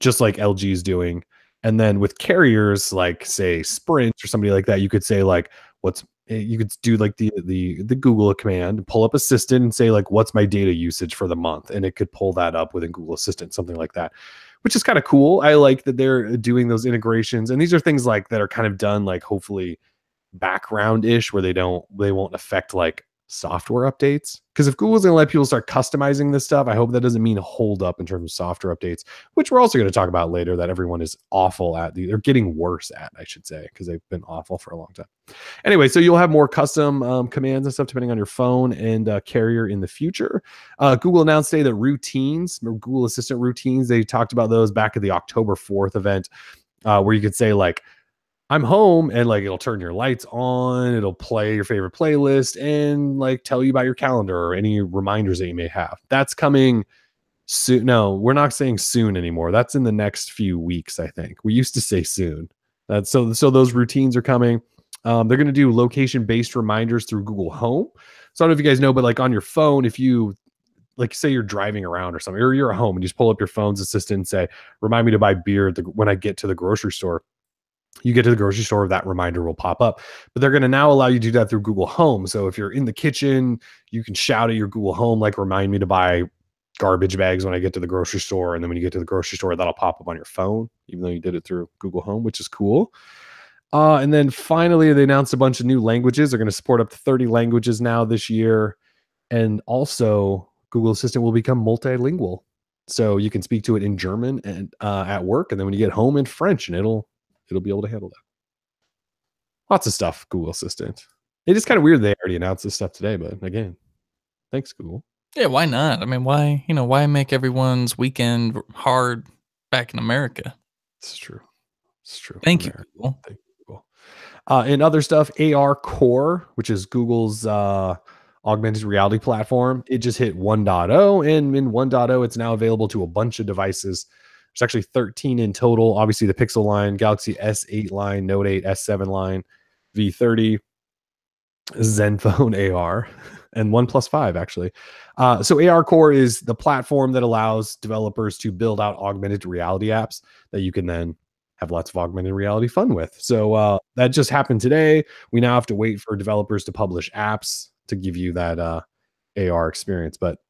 just like LG is doing. And then with carriers like say Sprint or somebody like that, you could say like, you could do like the Google command, pull up Assistant and say like, what's my data usage for the month? And it could pull that up within Google Assistant, something like that, which is kind of cool. I like that they're doing those integrations. And these are things like that are kind of done like hopefully background-ish where they won't affect like software updates. Because if Google's going to let people start customizing this stuff, I hope that doesn't mean hold up in terms of software updates, which we're also going to talk about later that everyone is awful at. They're getting worse at, I should say, because they've been awful for a long time. Anyway, so you'll have more custom commands and stuff depending on your phone and carrier in the future. Google announced today that routines, Google Assistant routines, they talked about those back at the October 4th event, where you could say like, I'm home, and like it'll turn your lights on, it'll play your favorite playlist and like tell you about your calendar or any reminders that you may have. That's coming soon. No, we're not saying soon anymore. That's in the next few weeks, I think. We used to say soon. That's so those routines are coming. They're going to do location-based reminders through Google Home. So I don't know if you guys know, but like on your phone, if you like say you're driving around or something, or you're at home and you just pull up your phone's assistant and say, remind me to buy beer when I get to the grocery store. You get to the grocery store, that reminder will pop up. But they're going to now allow you to do that through Google Home. So if you're in the kitchen, you can shout at your Google Home, like, remind me to buy garbage bags when I get to the grocery store. And then when you get to the grocery store, that'll pop up on your phone, even though you did it through Google Home, which is cool. And then finally, they announced a bunch of new languages. They're going to support up to 30 languages now this year. And also, Google Assistant will become multilingual. So you can speak to it in German and at work. And then when you get home in French, and it'll be able to handle that. Lots of stuff, Google Assistant. It is kind of weird they already announced this stuff today, but again, thanks, Google. Yeah, why not? I mean, why make everyone's weekend hard back in America? It's true. It's true. Thank you, Google. Thank you, Google. And other stuff, AR Core, which is Google's augmented reality platform, it just hit 1.0, and in 1.0, it's now available to a bunch of devices. There's actually 13 in total. Obviously, the Pixel line, Galaxy S8 line, Note 8, S7 line, V30, Zenfone AR, and OnePlus 5, actually. So AR Core is the platform that allows developers to build out augmented reality apps that you can then have lots of augmented reality fun with. So that just happened today. We now have to wait for developers to publish apps to give you that AR experience, but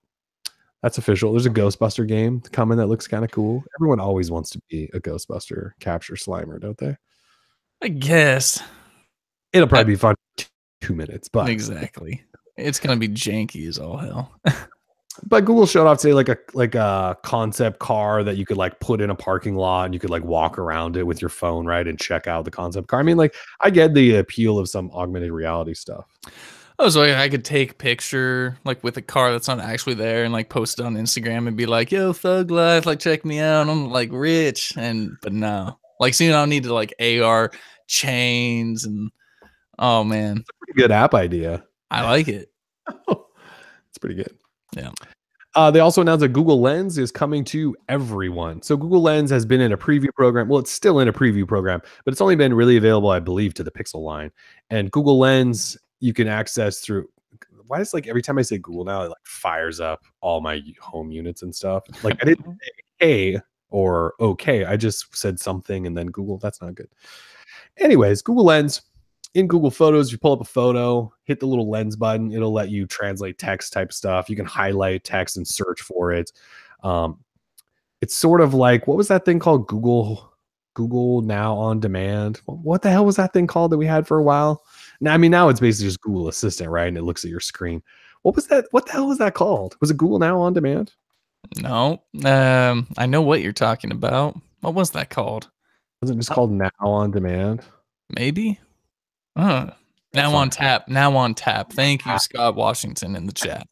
that's official. There's a Ghostbuster game coming that looks kind of cool. Everyone always wants to be a Ghostbuster capture Slimer, don't they? I guess. It'll probably be fun 2 minutes, but exactly. It's gonna be janky as all hell. But Google showed off today like a concept car that you could like put in a parking lot and you could like walk around it with your phone, right, and check out the concept car. I mean, like, I get the appeal of some augmented reality stuff. Oh, so I could take a picture like with a car that's not actually there and like post it on Instagram and be like, "Yo, thug life, like check me out. I'm like rich." But no, like, so you don't need to like AR chains and oh man, it's a pretty good app idea. I like it. It's pretty good. Yeah. They also announced that Google Lens is coming to everyone. So Google Lens has been in a preview program. Well, it's still in a preview program, but it's only been really available, I believe, to the Pixel line. And Google Lens you can access through. Why is like every time I say Google now, it like fires up all my home units and stuff. Like I didn't say hey or okay. I just said something and then Google. That's not good. Anyways, Google Lens. In Google Photos, you pull up a photo, hit the little lens button. It'll let you translate text type stuff. You can highlight text and search for it. It's sort of like, what was that thing called? Google Google Now on Demand. What the hell was that thing called that we had for a while? Now, I mean, now it's basically just Google Assistant, right? And it looks at your screen. What was that? What the hell was that called? Was it Google Now on Demand? No. I know what you're talking about. What was that called? Wasn't it just called Now on Demand? Maybe. Now on tap. Now on tap. Thank you, Scott Washington, in the chat.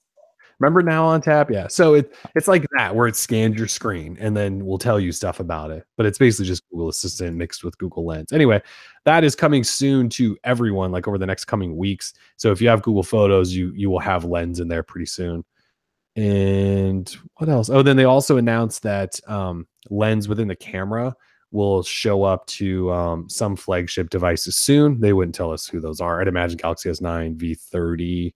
Remember Now on Tap? Yeah. So it's like that where it scans your screen and then will tell you stuff about it. But it's basically just Google Assistant mixed with Google Lens. Anyway, that is coming soon to everyone, like over the next coming weeks. So if you have Google Photos, you will have Lens in there pretty soon. And what else? Oh, then they also announced that Lens within the camera will show up to some flagship devices soon. They wouldn't tell us who those are. I'd imagine Galaxy S9, V30.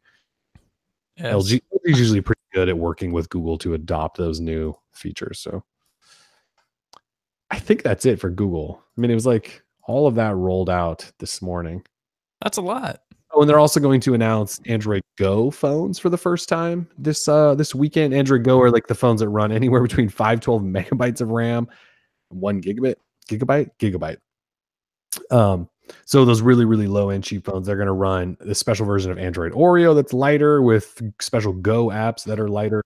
Yes. LG is usually pretty good at working with Google to adopt those new features. So I think that's it for Google. I mean, it was like all of that rolled out this morning. That's a lot. Oh, and they're also going to announce Android Go phones for the first time this weekend. Android Go are like the phones that run anywhere between 512 megabytes of RAM, 1 gigabyte. So those really, really low end cheap phones, they're going to run the special version of Android Oreo that's lighter with special Go apps that are lighter,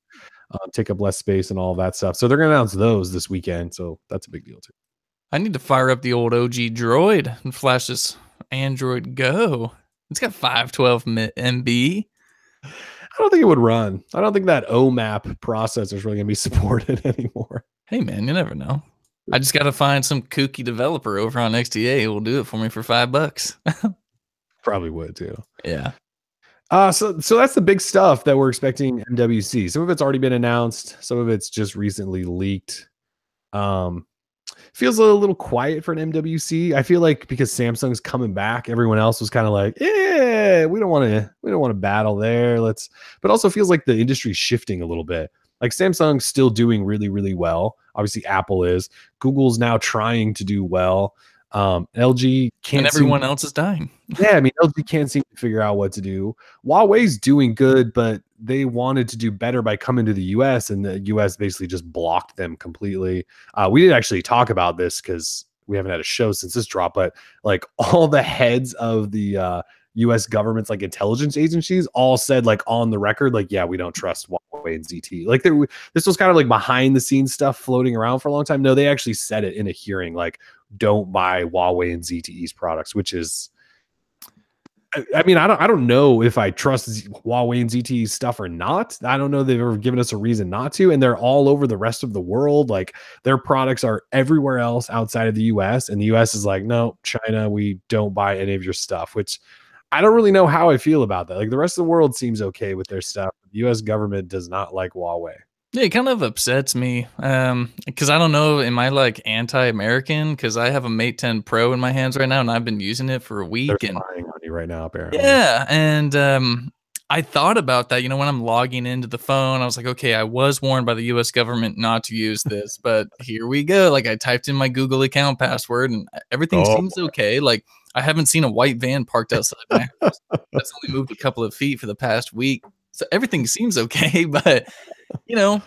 take up less space and all that stuff. So they're going to announce those this weekend. So that's a big deal too. I need to fire up the old OG Droid and flash this Android Go. It's got 512 MB. I don't think it would run. I don't think that OMAP processor is really going to be supported anymore. Hey man, you never know. I just got to find some kooky developer over on XDA who will do it for me for $5. Probably would too. Yeah. So that's the big stuff that we're expecting MWC. Some of it's already been announced. Some of it's just recently leaked. Feels a little quiet for an MWC. I feel like because Samsung's coming back, everyone else was kind of like, yeah, we don't want to battle there. But also feels like the industry's shifting a little bit. Like Samsung's still doing really, really well. Obviously, Apple is. Google's now trying to do well. LG can't. And everyone else is dying. Yeah, I mean, LG can't seem to figure out what to do. Huawei's doing good, but they wanted to do better by coming to the US, and the US basically just blocked them completely. We did actually talk about this because we haven't had a show since this drop, but like all the heads of the US government's like intelligence agencies all said like on the record, like, yeah, we don't trust Huawei and ZTE. Like this was kind of like behind the scenes stuff floating around for a long time. No, they actually said it in a hearing, like, don't buy Huawei and ZTE's products, which is, I mean, I don't know if I trust Huawei and ZTE's stuff or not. I don't know they've ever given us a reason not to, and they're all over the rest of the world. Like their products are everywhere else outside of the US, and the US is like, no, China, we don't buy any of your stuff, which I don't really know how I feel about that. Like the rest of the world seems okay with their stuff. The US government does not like Huawei. Yeah, it kind of upsets me because I don't know, am I like anti-American? Because I have a Mate 10 Pro in my hands right now, and I've been using it for a week. They're spying on you right now, apparently. Yeah, and I thought about that. You know, when I'm logging into the phone, I was like, okay, I was warned by the U.S. government not to use this, but here we go. Like I typed in my Google account password, and everything seems okay. Like I haven't seen a white van parked outside my house. That's only moved a couple of feet for the past week, so everything seems okay, but. You know,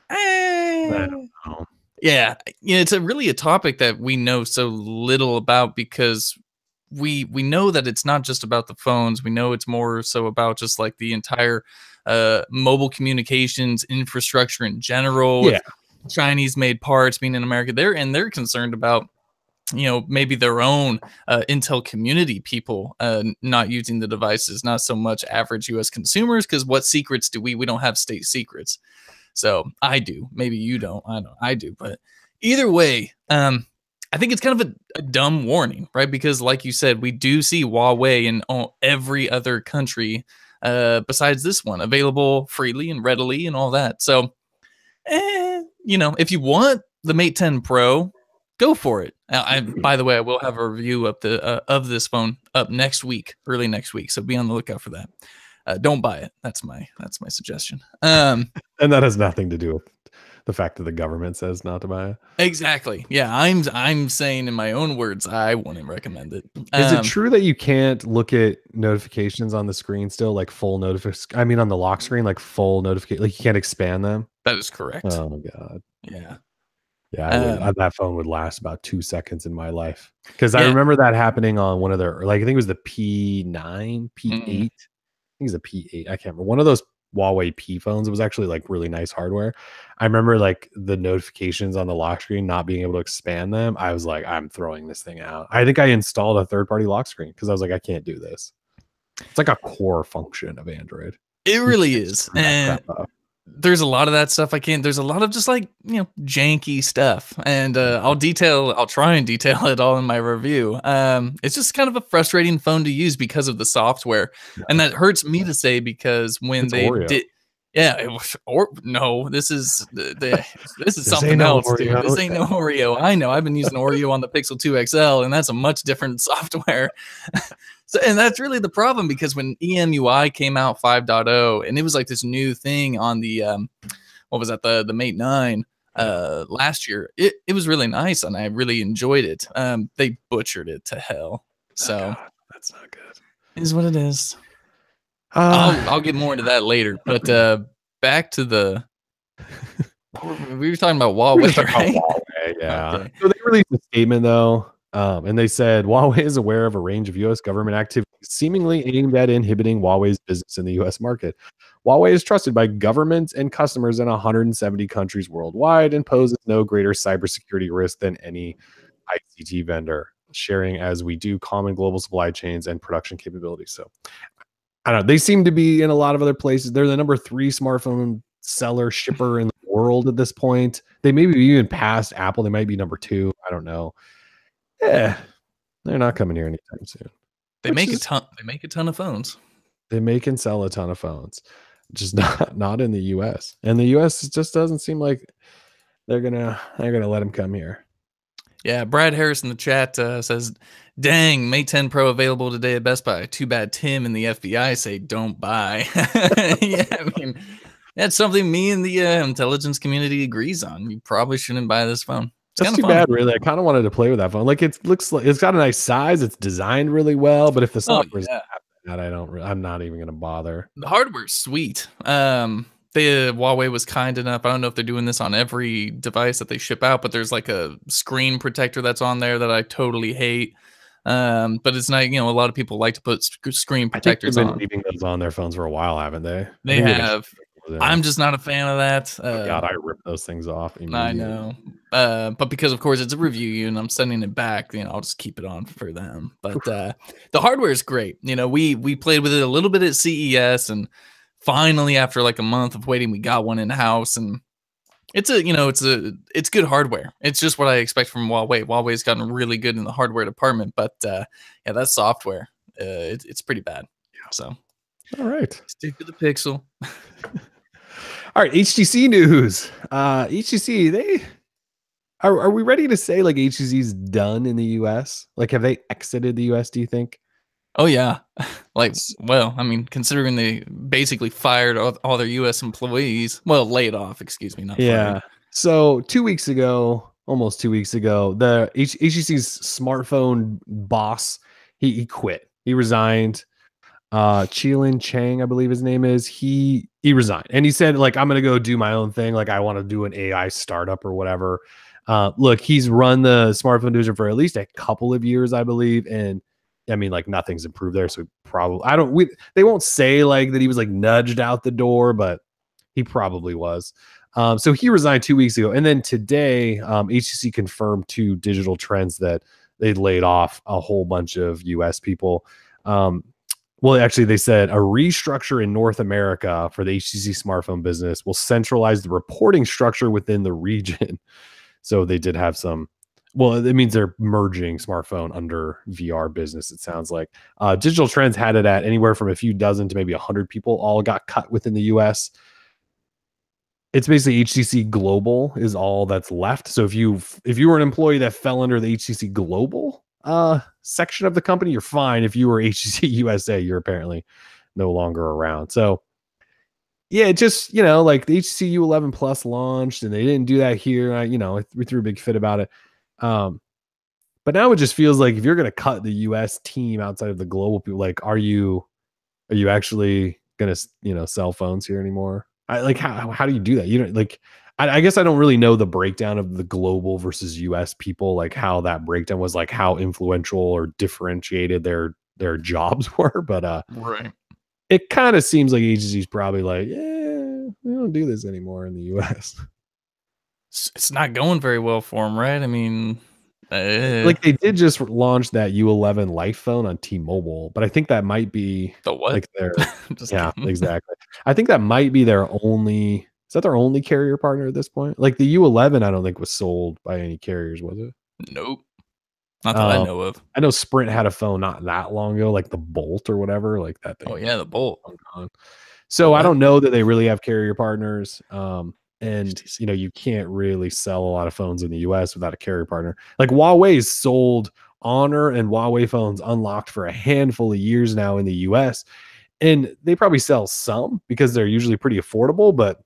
I don't know. Yeah, it's really a topic that we know so little about because we know that it's not just about the phones. We know it's more so about just like the entire mobile communications infrastructure in general. Yeah, Chinese made parts being in America, they're concerned about, you know, maybe their own Intel community people not using the devices, not so much average US consumers, because what secrets do we don't have state secrets. So I do, maybe you don't, I do, but either way, I think it's kind of a dumb warning, right? Because like you said, we do see Huawei in every other country besides this one available freely and readily and all that. So you know, if you want the Mate 10 Pro, go for it. By the way, I will have a review of this phone up next week, early next week. So be on the lookout for that. Don't buy it. That's my suggestion. And that has nothing to do with the fact that the government says not to buy it. Exactly. Yeah, I'm saying in my own words, I wouldn't recommend it. Is it true that you can't look at notifications on the screen still, like full notification? I mean, on the lock screen, like full notification, like you can't expand them. That is correct. Oh my god. Yeah. Yeah, I would. Um, That phone would last about 2 seconds in my life because I yeah. remember that happening on one of their, like I think it was the P9, Mm. P8. I think it's a P8. I can't remember. One of those Huawei P phones. It was actually like really nice hardware. I remember like the notifications on the lock screen not being able to expand them. I was like, I'm throwing this thing out. I think I installed a third party lock screen because I was like, I can't do this. It's like a core function of Android. It You really can't is. screw that And crap up. there's a lot of that stuff I can't. There's a lot of just like, janky stuff. And I'll try and detail it all in my review. It's just kind of a frustrating phone to use because of the software. And that hurts me to say because when It's they Oreo. did, yeah, it was, or no, this is this is This ain't something no else, dude. This Oreo. ain't no Oreo. I know. I've been using Oreo on the Pixel 2 XL, and that's a much different software. So, and that's really the problem because when EMUI came out 5.0, and it was like this new thing on the what was that, the Mate 9 last year, it was really nice and I really enjoyed it. They butchered it to hell. Oh So God, that's not good. it is what it is. Uh, I'll get more into that later. But back to the we were talking about we're just Huawei, talking about right? Huawei, yeah. Okay. So they released a statement though, and they said Huawei is aware of a range of U.S. government activities seemingly aimed at inhibiting Huawei's business in the U.S. market. Huawei is trusted by governments and customers in 170 countries worldwide and poses no greater cybersecurity risk than any ICT vendor, sharing as we do common global supply chains and production capabilities. So I don't know. They seem to be in a lot of other places. They're the number 3 smartphone seller shipper in the world at this point. They may be even past Apple. They might be number 2. I don't know. Yeah, they're not coming here anytime soon. They make a ton. They make a ton of phones. They make and sell a ton of phones, just not in the U.S. And the U.S. just doesn't seem like they're gonna let them come here. Yeah, Brad Harris in the chat says, "Dang, Mate 10 Pro available today at Best Buy. Too bad Tim and the FBI say don't buy." Yeah, I mean, that's something me and the intelligence community agrees on. You probably shouldn't buy this phone. It's That's kind of too fun. bad, really. I kind of wanted to play with that phone. Like it looks like it's got a nice size. It's designed really well, but if the Oh software is yeah, that, I'm not even gonna bother. the hardware's sweet. The Huawei was kind enough. I don't know if they're doing this on every device that they ship out, but there's like a screen protector that's on there that I totally hate. But it's not. A lot of people like to put screen I think they've protectors been on. leaving those on their phones for a while, haven't they? I They think they've been have. shipping those in. I'm just not a fan of that. Oh God, I rip those things off I immediately. know. But because of course it's a review and I'm sending it back, I'll just keep it on for them. But the hardware is great. We played with it a little bit at CES, and finally after like a month of waiting, we got one in house, and it's good hardware. It's just what I expect from Huawei. Huawei's gotten really good in the hardware department, but yeah, that software, it's pretty bad. So All right. stick to the Pixel. All right, HTC news. HTC, they are we ready to say like HTC's done in the US? Like have they exited the US, do you think? Oh yeah, I mean, considering they basically fired all their U.S. employees, well, laid off, excuse me, not Yeah. fired. So 2 weeks ago, almost 2 weeks ago, the HTC's smartphone boss, he quit. He resigned. Chilin Chang, I believe his name is. He resigned and he said, like, I'm gonna go do my own thing. Like, I want to do an AI startup or whatever. Look, he's run the smartphone division for at least a couple of years, I believe, and I mean, like, nothing's improved there. So they won't say like that he was like nudged out the door, but he probably was. So he resigned 2 weeks ago, and then today, HTC confirmed to Digital Trends that they laid off a whole bunch of US people. Well, actually, they said a restructure in North America for the HTC smartphone business will centralize the reporting structure within the region. So they did have some. Well, it means they're merging smartphone under VR business, it sounds like. Digital Trends had it at anywhere from a few dozen to maybe 100 people all got cut within the US. It's basically HTC Global is all that's left. So if you were an employee that fell under the HTC Global section of the company, you're fine. If you were HTC USA, you're apparently no longer around. So yeah, it just, like the HTC U11 Plus launched and they didn't do that here. We threw a big fit about it. But now it just feels like if you're going to cut the US team outside of the global people, like, are you actually going to, sell phones here anymore? How do you do that? You don't, like, I guess I don't really know the breakdown of the global versus US people, like how that breakdown was, like how influential or differentiated their jobs were. But Right. it kind of seems like agencies probably like, yeah, we don't do this anymore in the US. It's not going very well for them, right? I mean, Like they did just launch that U11 Life phone on T-Mobile, but I think that might be the what? like their Just yeah, kidding. exactly. I think that might be their only is that their only carrier partner at this point? Like the U11, I don't think was sold by any carriers, was it? Nope. Not that I Um, know of. I know Sprint had a phone not that long ago, like the Bolt or whatever, like that Oh thing. yeah, the Bolt. Gone. The So I what? don't know that they really have carrier partners. And HTC. you can't really sell a lot of phones in the US without a carrier partner. Like Huawei's sold Honor and Huawei phones unlocked for a handful of years now in the US. And they probably sell some because they're usually pretty affordable, but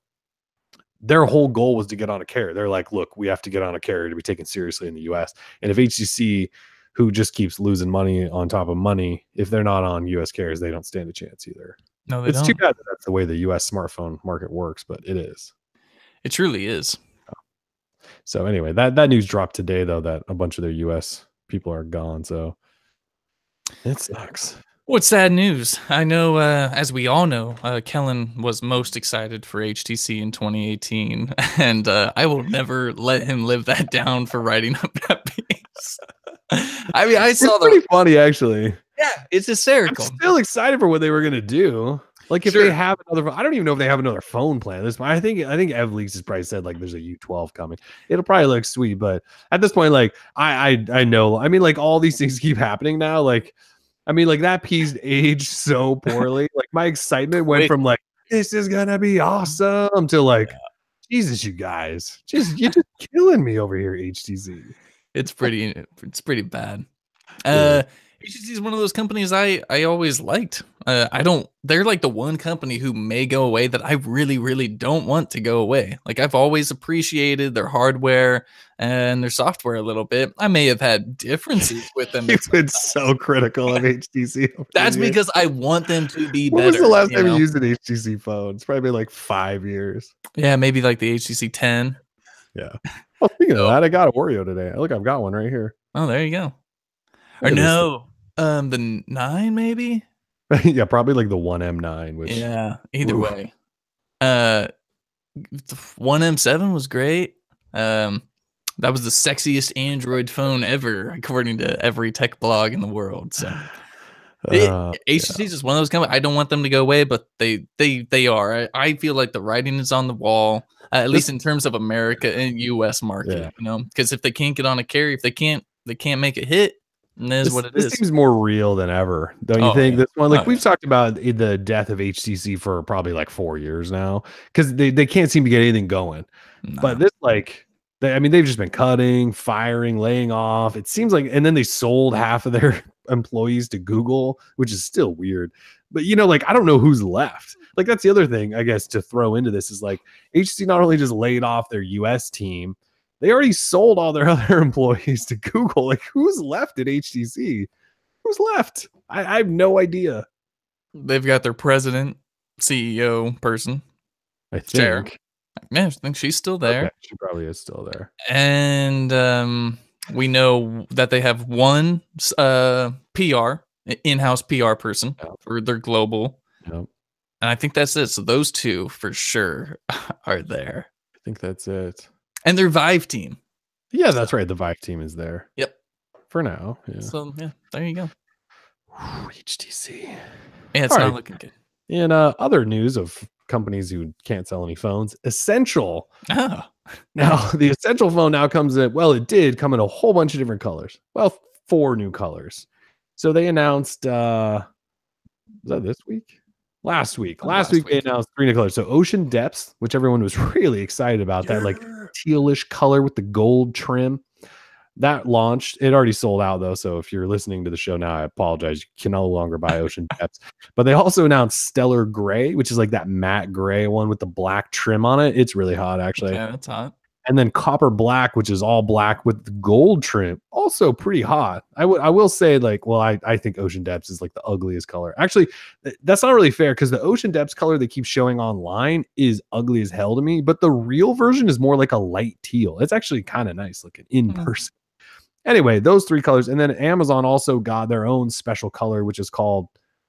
their whole goal was to get on a carrier. They're like, look, we have to get on a carrier to be taken seriously in the US. And if HTC, who just keeps losing money on top of money, if they're not on US carriers, they don't stand a chance either. No, they It's too don't. bad that that's the way the US smartphone market works, but it is. It truly is. So anyway, that news dropped today though that a bunch of their US people are gone. So it sucks. What's sad news? I know, as we all know, Kellen was most excited for HTC in 2018, and I will never let him live that down for writing up that piece. I mean, I It's saw pretty funny actually. yeah, it's I'm hysterical. still excited for what they were gonna do. Like if they Sure. have another, I don't even know if they have another phone plan. This, I think EvLeaks has probably said like there's a U12 coming. It'll probably look sweet, but at this point, like I know. I mean, like all these things keep happening now. Like I mean, like that piece aged so poorly. Like my excitement went Quick. from like this is gonna be awesome to like Jesus, you guys, you're just killing me over here, HTC. It's pretty bad. Yeah. HTC is one of those companies I always liked. I don't. They're like the one company who may go away that I really don't want to go away. Like I've always appreciated their hardware and their software a little bit. I may have had differences with them. You've been so critical of HTC. That's because I want them to be When better. was the last You time you know? used an HTC phone? It's probably been like 5 years. Yeah, maybe like the HTC 10. Yeah. Oh, speaking of So- that, I got a Oreo today. Look, I've got one right here. Oh, there you go. Look Or at this no, the 9 maybe. thing. Yeah, probably like the 1M9, which Yeah. Either Oof. way, the 1M7 was great. That was the sexiest Android phone ever, according to every tech blog in the world. So HTC is just one of those companies. I don't want them to go away, but they are. I feel like the writing is on the wall, at least in terms of America and U.S. market. Yeah. You know, because if they can't get on a carrier, if they can't make it hit, and that is what it this is. seems more real than ever, don't you Oh, think? yeah. This one, like Oh, we've talked about the death of HTC for probably like 4 years now because they can't seem to get anything going. Nah. But this, like, I mean, they've just been cutting, firing, laying off. It seems like, and then they sold half of their employees to Google, which is still weird. But like, I don't know who's left. Like, that's the other thing, I guess, to throw into this is like HTC not only just laid off their US team, they already sold all their other employees to Google. Like, who's left at HTC? Who's left? I have no idea. They've got their president, CEO person. I Chair. think. Yeah, I think she's still there. Okay, she probably is still there. And we know that they have one PR, in-house PR person for their global. Yep. And I think that's it. So those two for sure are there. I think that's it. And their Vive team. Yeah, that's right. The Vive team is there. Yep. For now. Yeah. So yeah, there you go. HTC. Yeah, it's All not right. looking good. In other news of companies who can't sell any phones, Essential. Oh. Now, the Essential phone now comes in, well, it did come in a whole bunch of different colors. Well, 4 new colors. So they announced, was that this week? Last week. Last week they announced 3 new colors. So Ocean Depths, which everyone was really excited about, that like tealish color with the gold trim. That launched. It already sold out though. So if you're listening to the show now, I apologize. You can no longer buy Ocean Depths. But they also announced Stellar Gray, which is like that matte gray one with the black trim on it. It's really hot, actually. Yeah, that's hot. And then copper black, which is all black with gold trim, also pretty hot. I will say, like, well, I think ocean depths is like the ugliest color. Actually, that's not really fair because the ocean depths color they keep showing online is ugly as hell to me. But the real version is more like a light teal. It's actually kind of nice looking in person. Anyway, those three colors, and then Amazon also got their own special color, which is called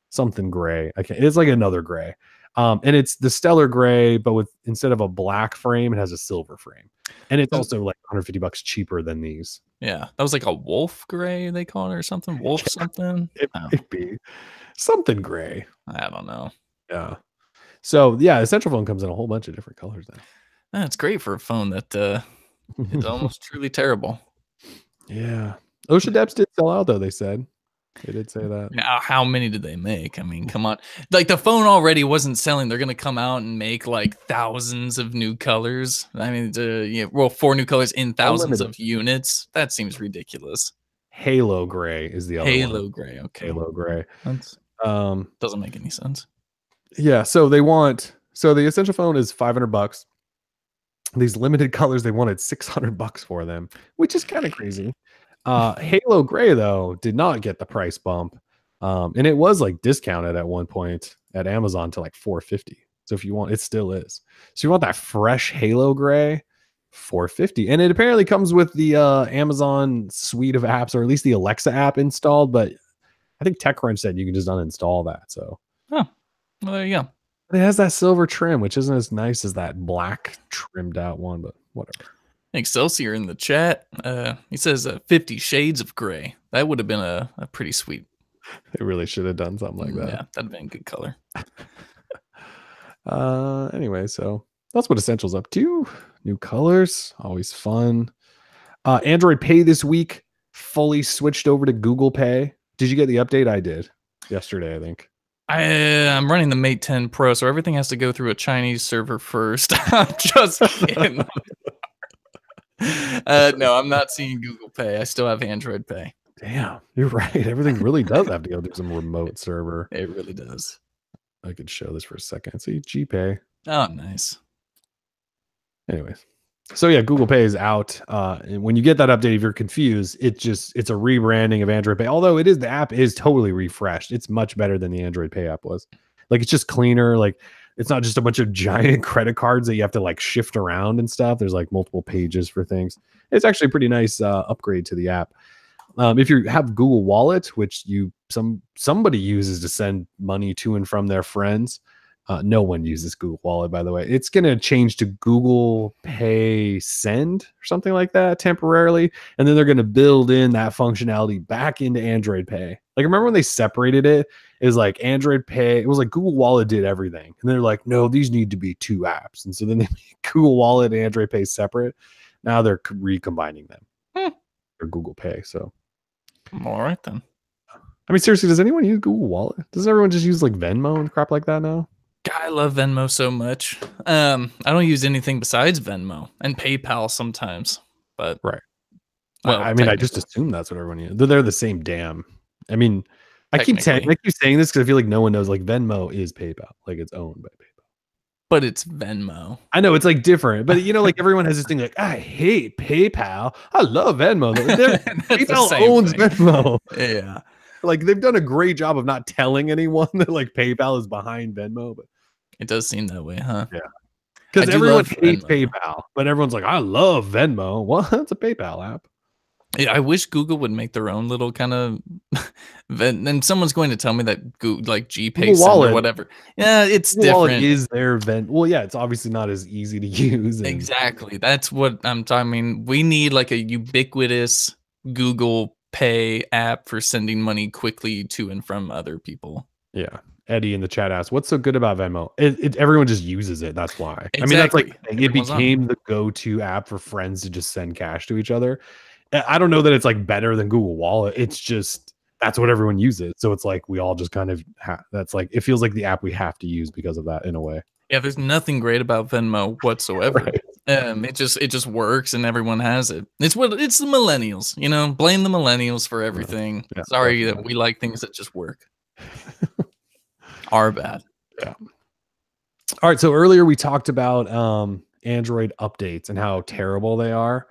something gray. It's like another gray. And it's the stellar gray, but with instead of a black frame, it has a silver frame. And it's also like $150 cheaper than these. Yeah. That was like a wolf gray, they call it, or something. Wolf something. It might be something gray. I don't know. Yeah. So yeah, Essential Phone comes in a whole bunch of different colors now. That's great for a phone that is almost truly terrible. Yeah. Ocean Depths did sell out though, they said. They did say that. Now, how many did they make? I mean, come on. Like the phone already wasn't selling. They're going to come out and make like thousands of new colors. I mean, 4 new colors in thousands of units. That seems ridiculous. Halo gray is the other one. Halo gray. Okay. Halo gray. That's doesn't make any sense. Yeah. So the Essential Phone is $500. These limited colors, they wanted $600 for them, which is kind of crazy. Halo gray though did not get the price bump, and it was like discounted at one point at Amazon to like $450. So if you want, it still is. So you want that fresh Halo gray, $450, and it apparently comes with the Amazon suite of apps, or at least the Alexa app installed. But I think TechCrunch said you can just uninstall that. So well, there you go. It has that silver trim, which isn't as nice as that black trimmed out one, but whatever. Excelsior in the chat. He says 50 Shades of Gray. That would have been a pretty sweet. They really should have done something like that. Yeah, that'd have been a good color. Anyway, so that's what Essential's up to. New colors, always fun. Android Pay this week fully switched over to Google Pay. Did you get the update? I did yesterday, I think. I'm running the Mate 10 Pro, so everything has to go through a Chinese server first. I'm just kidding. No, I'm not seeing Google Pay. I still have Android Pay. Damn, you're right. Everything really does have to go to some remote server. It really does. I could show this for a second. See, GPay. Oh, nice. Anyways, so yeah, Google Pay is out. And when you get that update, if you're confused, it's a rebranding of Android Pay. Although the app is totally refreshed. It's much better than the Android Pay app was. Like it's just cleaner. Like it's not just a bunch of giant credit cards that you have to like shift around and stuff. There's like multiple pages for things. It's actually a pretty nice upgrade to the app. If you have Google Wallet, which somebody uses to send money to and from their friends, no one uses Google Wallet, by the way. It's going to change to Google Pay Send or something like that temporarily, and then they're going to build in that functionality back into Android Pay. Like remember when they separated it? It was like Android Pay. It was like Google Wallet did everything, and they're like, no, these need to be two apps, and so then they made Google Wallet and Android Pay separate. Now they're recombining them. Or Google Pay. So. All right then. I mean, seriously, does anyone use Google Wallet? Does everyone just use like Venmo and crap like that now? God, I love Venmo so much. I don't use anything besides Venmo and PayPal sometimes, but right. Well, I mean, I just assume that's what everyone uses. They're the same damn. I mean, I keep saying this because I feel like no one knows. Like Venmo is PayPal, like it's owned by PayPal. But it's Venmo. I know it's like different, but like everyone has this thing like, I hate PayPal. I love Venmo. PayPal owns Venmo. Yeah. Like they've done a great job of not telling anyone that like PayPal is behind Venmo, but it does seem that way, huh? Yeah. Because everyone hates PayPal, but everyone's like, I love Venmo. Well, it's a PayPal app. Yeah, I wish Google would make their own little kind of. And someone's going to tell me that Google, like GPay or whatever. Yeah, it's Google different. Wallet is their Well, yeah, it's obviously not as easy to use. Exactly. That's what I'm talking. I mean, we need like a ubiquitous Google Pay app for sending money quickly to and from other people. Yeah. Eddie in the chat asked, "What's so good about Venmo?" Everyone just uses it. That's why. Exactly. I mean, that's like it became the go-to app for friends to just send cash to each other. I don't know that it's like better than Google Wallet. It's just that's what everyone uses. So it's like we all just kind of that's like it feels like the app we have to use because of that in a way. Yeah, there's nothing great about Venmo whatsoever. Right. It just works and everyone has it. It's the millennials, blame the millennials for everything. Yeah, sorry that we like things that just work. Are bad. Yeah. All right. So earlier we talked about Android updates and how terrible they are.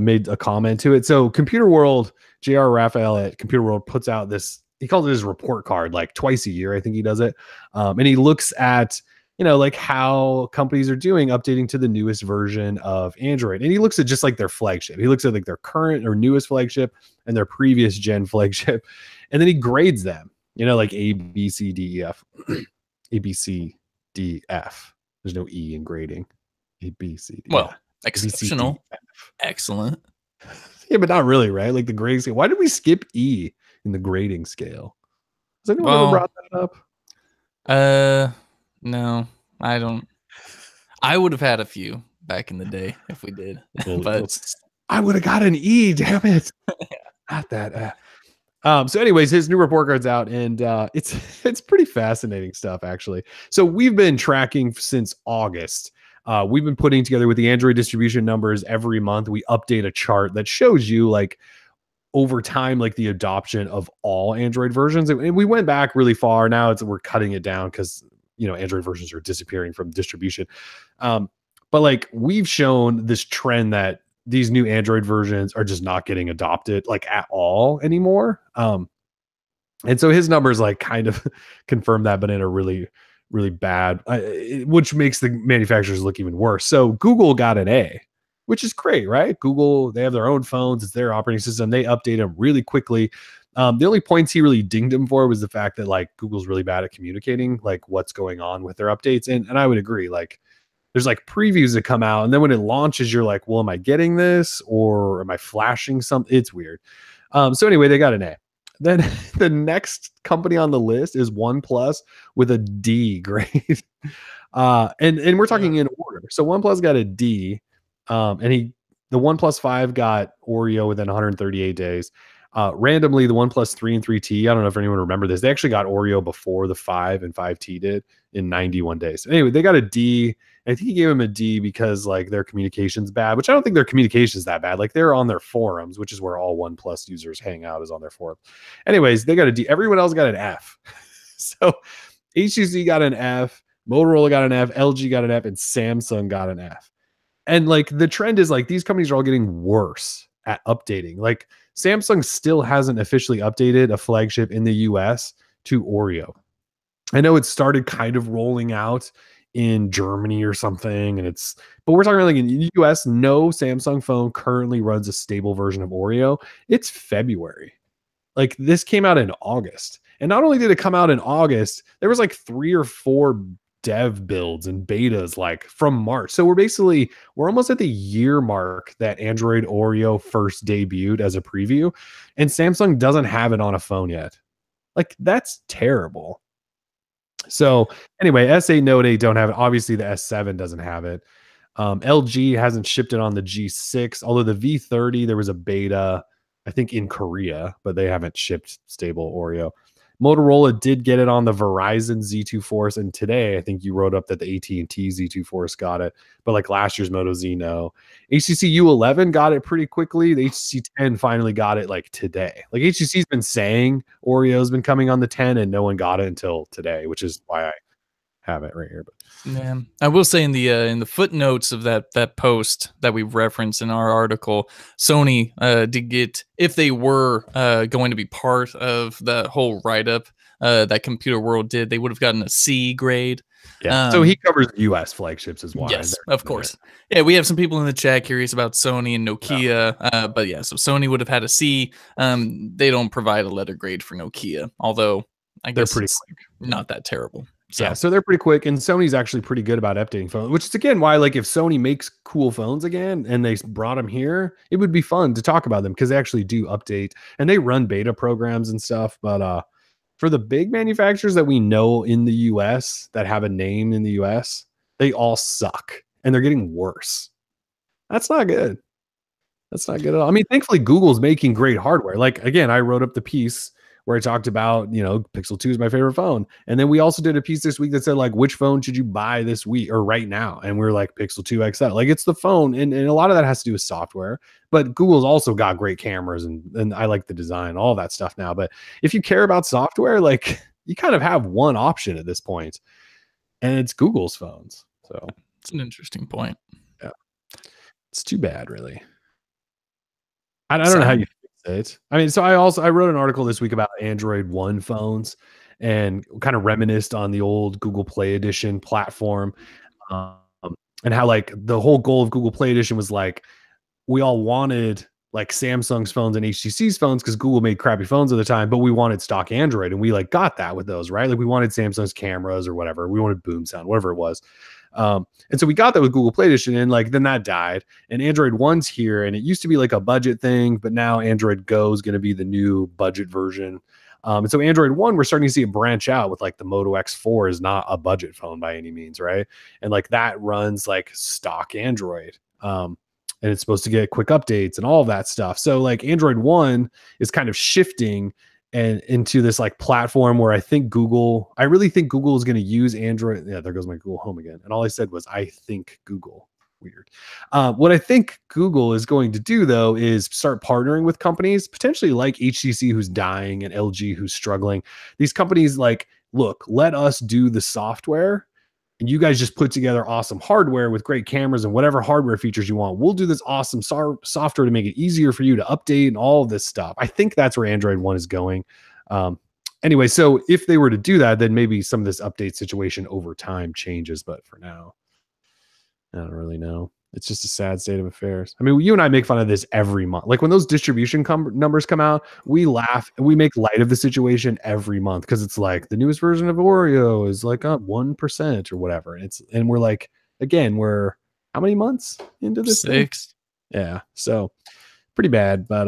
Made a comment to it. So Computer World, JR Raphael at Computer World puts out this, he calls it his report card, like twice a year, I think he does it. And he looks at, like how companies are doing updating to the newest version of Android. And he looks at just like their flagship. He looks at like their current or newest flagship and their previous gen flagship. And then he grades them, like A, B, C, D, E, F. A, B, C, D, F. There's no E in grading. A, B, C, D. Well, F. exceptional. A, B, C, D, F. Excellent. Yeah, but not really, right? Like the grading scale. Why did we skip E in the grading scale? Has anyone ever brought that up? No, I don't. I would have had a few back in the day if we did, but I would have got an E. Damn it! Not that. So, anyways, his new report card's out, and it's pretty fascinating stuff, actually. So we've been tracking since August. We've been putting together with the Android distribution numbers every month. We update a chart that shows you like over time, like the adoption of all Android versions. And we went back really far. Now we're cutting it down because Android versions are disappearing from distribution. But like we've shown this trend that these new Android versions are just not getting adopted like at all anymore. And so his numbers like kind of confirm that, but in a really, really bad, which makes the manufacturers look even worse. So Google got an A, which is great, right? Google, they have their own phones. It's their operating system. They update them really quickly. The only points he really dinged him for was the fact that like Google's really bad at communicating like what's going on with their updates. And I would agree, like there's like previews that come out, and then when it launches, you're like, well, am I getting this or am I flashing something? It's weird. So anyway, they got an A. Then the next company on the list is OnePlus with a D grade. And we're talking in order. So OnePlus got a D, and the OnePlus 5 got Oreo within 138 days. Randomly, the OnePlus 3 and 3T, I don't know if anyone remember this, they actually got Oreo before the 5 and 5T did in 91 days. Anyway, they got a D. I think he gave them a D because like their communication's bad, which I don't think their communication's that bad. Like they're on their forums, which is where all OnePlus users hang out, is on their forum. Anyways, they got a D. Everyone else got an F. So HTC got an F, Motorola got an F, LG got an F, and Samsung got an F. And like the trend is like these companies are all getting worse at updating. Like Samsung still hasn't officially updated a flagship in the US to Oreo. I know it started kind of rolling out in Germany or something, but we're talking like in the US, no Samsung phone currently runs a stable version of Oreo. It's February. Like this came out in August. And not only did it come out in August, there was like 3 or 4 dev builds and betas like from March. So we're almost at the year mark that Android Oreo first debuted as a preview, and Samsung doesn't have it on a phone yet. Like that's terrible. So anyway, S8 Note 8 don't have it. Obviously the S7 doesn't have it. LG hasn't shipped it on the G6, although the V30 there was a beta I think in Korea, but they haven't shipped stable Oreo. Motorola did get it on the Verizon Z2 Force, and today I think you wrote up that the AT&T Z2 Force got it, but like last year's Moto Z, no. HTC U11 got it pretty quickly. The HTC 10 finally got it like today. Like HTC's been saying Oreo's been coming on the 10, and no one got it until today, which is why I have it right here. But yeah, I will say in the footnotes of that post that we referenced in our article, Sony did get, if they were going to be part of the whole write-up that Computer World did, they would have gotten a C grade. Yeah. So he covers US flagships as well. Yes, of course. Yeah, we have some people in the chat curious about Sony and Nokia. But yeah, so Sony would have had a C. They don't provide a letter grade for Nokia, although I guess they're pretty not that terrible. So. Yeah, so they're pretty quick, and Sony's actually pretty good about updating phones, which is again why, like, if Sony makes cool phones again and they brought them here, it would be fun to talk about them because they actually do update and they run beta programs and stuff. But for the big manufacturers that we know in the US that have a name in the US, they all suck and they're getting worse. That's not good. That's not good at all. I mean, thankfully, Google's making great hardware. Like, again, I wrote up the piece where I talked about, Pixel 2 is my favorite phone. And then we also did a piece this week that said, like, which phone should you buy this week or right now? And we're like, Pixel 2 XL. Like, it's the phone. And a lot of that has to do with software. But Google's also got great cameras and I like the design, all that stuff now. But if you care about software, like, you kind of have one option at this point, and it's Google's phones. So it's an interesting point. It's too bad, really. I don't know how Sad. you fix it. I mean, so I wrote an article this week about Android One phones and kind of reminisced on the old Google Play Edition platform, um, and how like the whole goal of Google Play Edition was like we all wanted like Samsung's phones and HTC's phones because Google made crappy phones at the time, but we wanted stock Android, and we like got that with those, right? Like we wanted Samsung's cameras or whatever, we wanted boom sound, whatever it was. And so we got that with Google Play Edition, and like then that died, and Android One's here, and it used to be like a budget thing, but now Android Go is going to be the new budget version. And so Android One, we're starting to see it branch out with like the Moto X4 is not a budget phone by any means, right? And like that runs like stock Android. And it's supposed to get quick updates and all of that stuff. So like Android One is kind of shifting and into this like platform where I really think Google is going to use Android. Yeah, there goes my Google Home again. And all I said was, I think Google. Weird. What I think Google is going to do though is start partnering with companies, potentially like HTC who's dying and LG who's struggling. These companies like, look, let us do the software and you guys just put together awesome hardware with great cameras and whatever hardware features you want. We'll do this awesome software to make it easier for you to update and all of this stuff. I think that's where Android One is going. Anyway, so if they were to do that, then maybe some of this update situation over time changes. But for now, I don't really know. It's just a sad state of affairs. I mean, you and I make fun of this every month. Like when those distribution numbers come out, we laugh and we make light of the situation every month because it's like the newest version of Oreo is like up 1% or whatever. And we're like, again, we're how many months into this? 6. Thing? Yeah, so pretty bad. But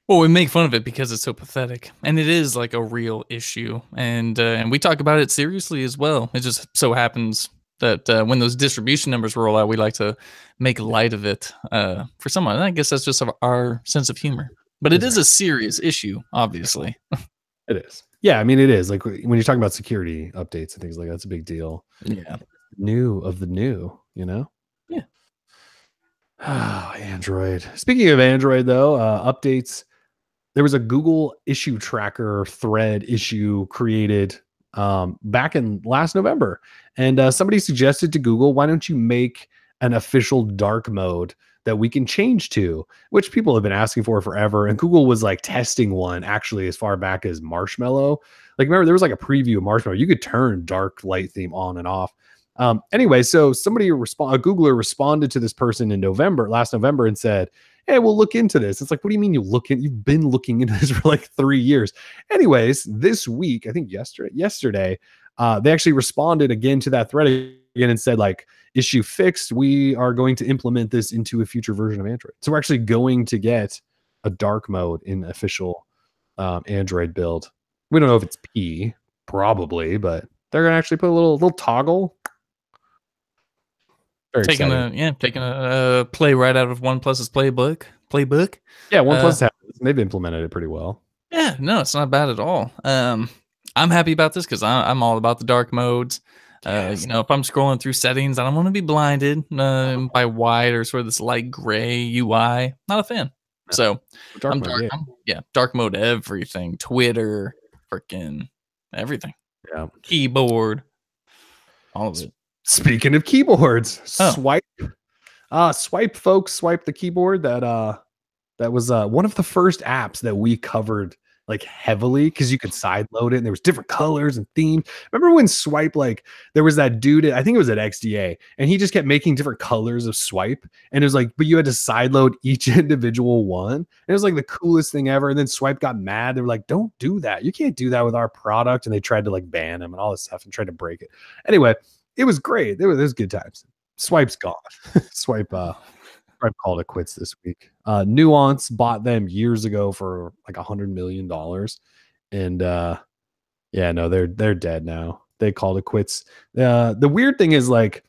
well, we make fun of it because it's so pathetic, and it is like a real issue, and we talk about it seriously as well. It just so happens that when those distribution numbers roll out, we like to make light of it for someone. And I guess that's just our sense of humor. But it is a serious issue, obviously. It is. Yeah, I mean, it is. Like when you're talking about security updates and things like that, it's a big deal. Yeah. New of the new, you know? Yeah. Oh, Android. Speaking of Android, though, updates. There was a Google issue tracker thread issue created back in last November. And somebody suggested to Google, why don't you make an official dark mode that we can change to, which people have been asking for forever. And Google was like testing one actually as far back as Marshmallow. Like, remember, there was like a preview of Marshmallow. You could turn dark light theme on and off. Anyway, so a Googler responded to this person in last November and said, hey, we'll look into this. It's like, what do you mean you've been looking into this for like 3 years? Anyways, this week, I think yesterday, they actually responded again to that thread again and said like, issue fixed. We are going to implement this into a future version of Android. So we're actually going to get a dark mode in official Android build. We don't know if it's P, probably, but they're going to actually put a little toggle. Taking a play right out of OnePlus's playbook. Yeah, OnePlus has it, and they've implemented it pretty well. Yeah, no, it's not bad at all. I'm happy about this because I'm all about the dark modes. Yes. If I'm scrolling through settings, I don't want to be blinded by white or sort of this light gray UI. Not a fan. No. So dark mode everything. Twitter, freaking everything. Yeah, keyboard, all of it. Speaking of keyboards, Swype. Swype, folks, Swype the keyboard that was one of the first apps that we covered like heavily because you could side load it and there was different colors and themes. Remember when Swype, like there was that dude, I think it was at XDA, and he just kept making different colors of Swype, and it was like, but you had to side load each individual one. And it was like the coolest thing ever. And then Swype got mad. They were like, don't do that. You can't do that with our product. And they tried to like ban him and all this stuff and tried to break it. Anyway, it was great. There was good times. Swype's gone. Swype called it quits this week. Nuance bought them years ago for like $100 million. And they're dead now. They called it quits. The weird thing is like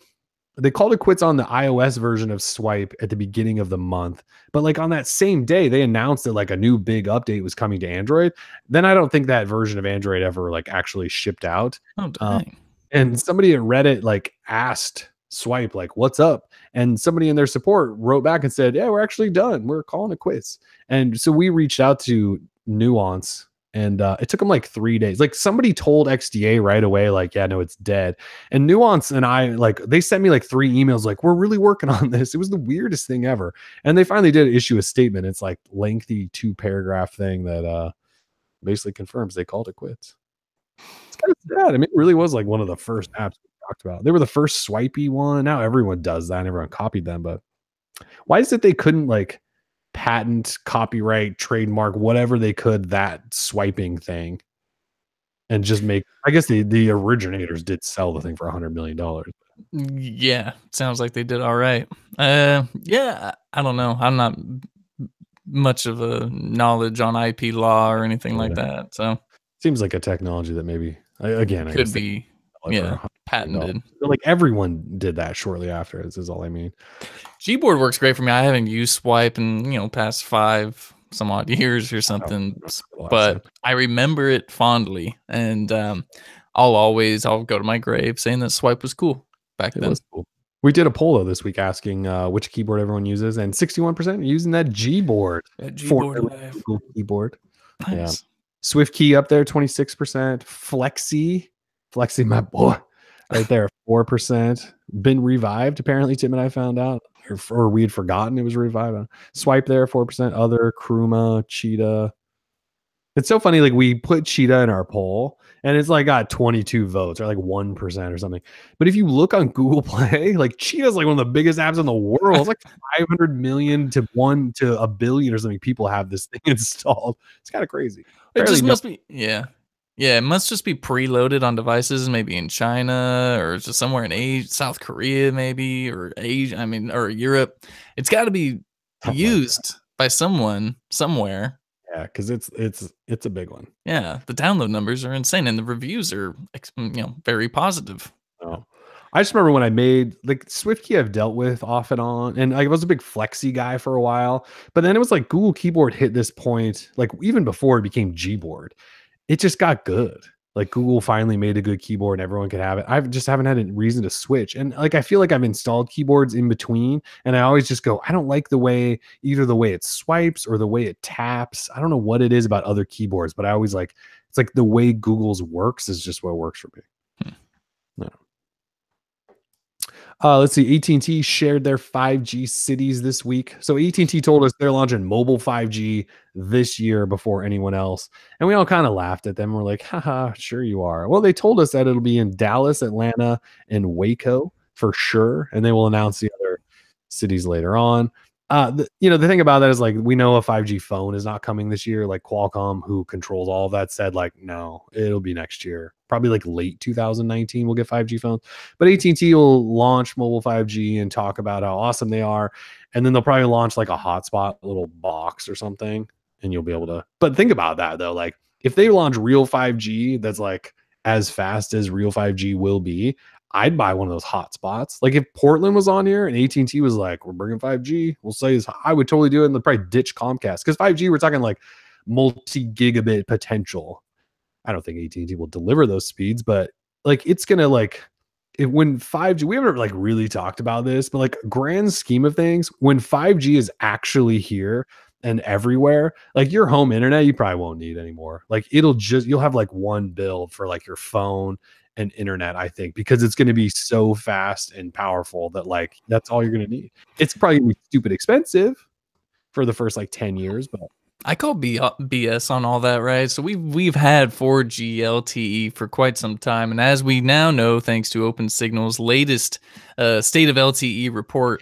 they called it quits on the iOS version of Swype at the beginning of the month. But like on that same day, they announced that like a new big update was coming to Android. Then I don't think that version of Android ever like actually shipped out. Oh, dang. And somebody at Reddit like asked Swype like, what's up? And somebody in their support wrote back and said, yeah, we're actually done. We're calling it quits. And so we reached out to Nuance And it took them like 3 days. Like somebody told XDA right away, like, yeah, no, it's dead. And Nuance and I, like, they sent me like 3 emails, like, we're really working on this. It was the weirdest thing ever. And they finally did issue a statement. It's like lengthy 2-paragraph thing that basically confirms they called it quits. It's kind of sad. I mean, it really was like one of the first apps we talked about. They were the first swipey one. Now everyone does that and everyone copied them. But why is it they couldn't like patent, copyright, trademark, whatever they could, that swiping thing, and just make, I guess the originators did sell the thing for $100 million. Yeah, sounds like they did all right. Yeah, I don't know. I'm not much of a knowledge on IP law or anything like that. So seems like a technology that maybe, again, I could guess be, for yeah, $100 million. patented. Like everyone did that shortly after. This is all I mean. Gboard works great for me. I haven't used Swype in past 5 some odd years or something, but I remember it fondly, and I'll go to my grave saying that Swype was cool back then. Was cool. We did a poll though this week asking which keyboard everyone uses, and 61% using that Gboard. Google keyboard. Nice. Yeah. Swift key up there, 26%. Flexi, my boy, right there, 4%. Been revived, apparently. Tim and I found out, or we'd forgotten it was revived. Swype there, 4%. Other, Kruma, Cheetah. It's so funny. Like we put Cheetah in our poll, and it's like got 22 votes, or like 1% or something. But if you look on Google Play, like Cheetah's like one of the biggest apps in the world. It's like 500 million to 1 to a billion or something. People have this thing installed. It's kind of crazy. It just must be, yeah. It must just be preloaded on devices, maybe in China or just somewhere in Asia, South Korea, maybe, or Asia. I mean, or Europe. It's got to be used by someone somewhere. Yeah, because it's a big one. Yeah, the download numbers are insane, and the reviews are very positive. Oh. I just remember when I made like SwiftKey I've dealt with off and on, and I was a big Flexi guy for a while, but then it was like Google Keyboard hit this point, like even before it became Gboard, it just got good. Like Google finally made a good keyboard and everyone could have it. I just haven't had a reason to switch. And like, I feel like I've installed keyboards in between and I always just go, I don't like either the way it swipes or the way it taps. I don't know what it is about other keyboards, but I always like, it's like the way Google's works is just what works for me. No. Let's see. AT&T shared their 5G cities this week. So AT&T told us they're launching mobile 5G this year before anyone else. And we all kind of laughed at them. We're like, haha, sure you are. Well, they told us that it'll be in Dallas, Atlanta, and Waco for sure. And they will announce the other cities later on. The thing about that is like, we know a 5G phone is not coming this year. Like Qualcomm, who controls all of that, said like, no, it'll be next year. Probably like late 2019 we'll get 5G phones. But AT&T will launch mobile 5G and talk about how awesome they are. And then they'll probably launch like a hotspot little box or something. And you'll be able to, but think about that though. Like if they launch real 5G that's like as fast as real 5G will be, I'd buy one of those hotspots. Like if Portland was on here and AT&T was like, we're bringing 5G, we'll say I would totally do it, and they'll probably ditch Comcast because 5G, we're talking like multi-gigabit potential. I don't think AT&T will deliver those speeds, but like it's gonna like when 5G, we haven't like really talked about this, but like grand scheme of things, when 5G is actually here and everywhere, like your home internet, you probably won't need anymore. Like you'll have like one bill for like your phone and internet, I think, because it's going to be so fast and powerful that like that's all you're going to need. It's probably going to be stupid expensive for the first like 10 years, but I call BS on all that, right? So we've had 4G LTE for quite some time, and as we now know, thanks to OpenSignal's latest state of LTE report,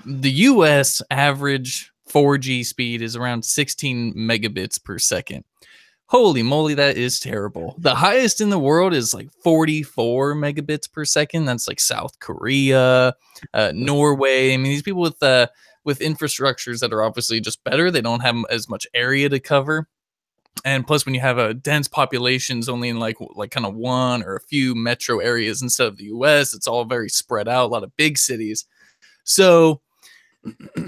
the U.S. average 4G speed is around 16 megabits per second. Holy moly, that is terrible. The highest in the world is like 44 megabits per second. That's like South Korea, Norway. I mean, these people with infrastructures that are obviously just better. They don't have as much area to cover. And plus, when you have a dense populations only in like kind of one or a few metro areas instead of the US, it's all very spread out, a lot of big cities. So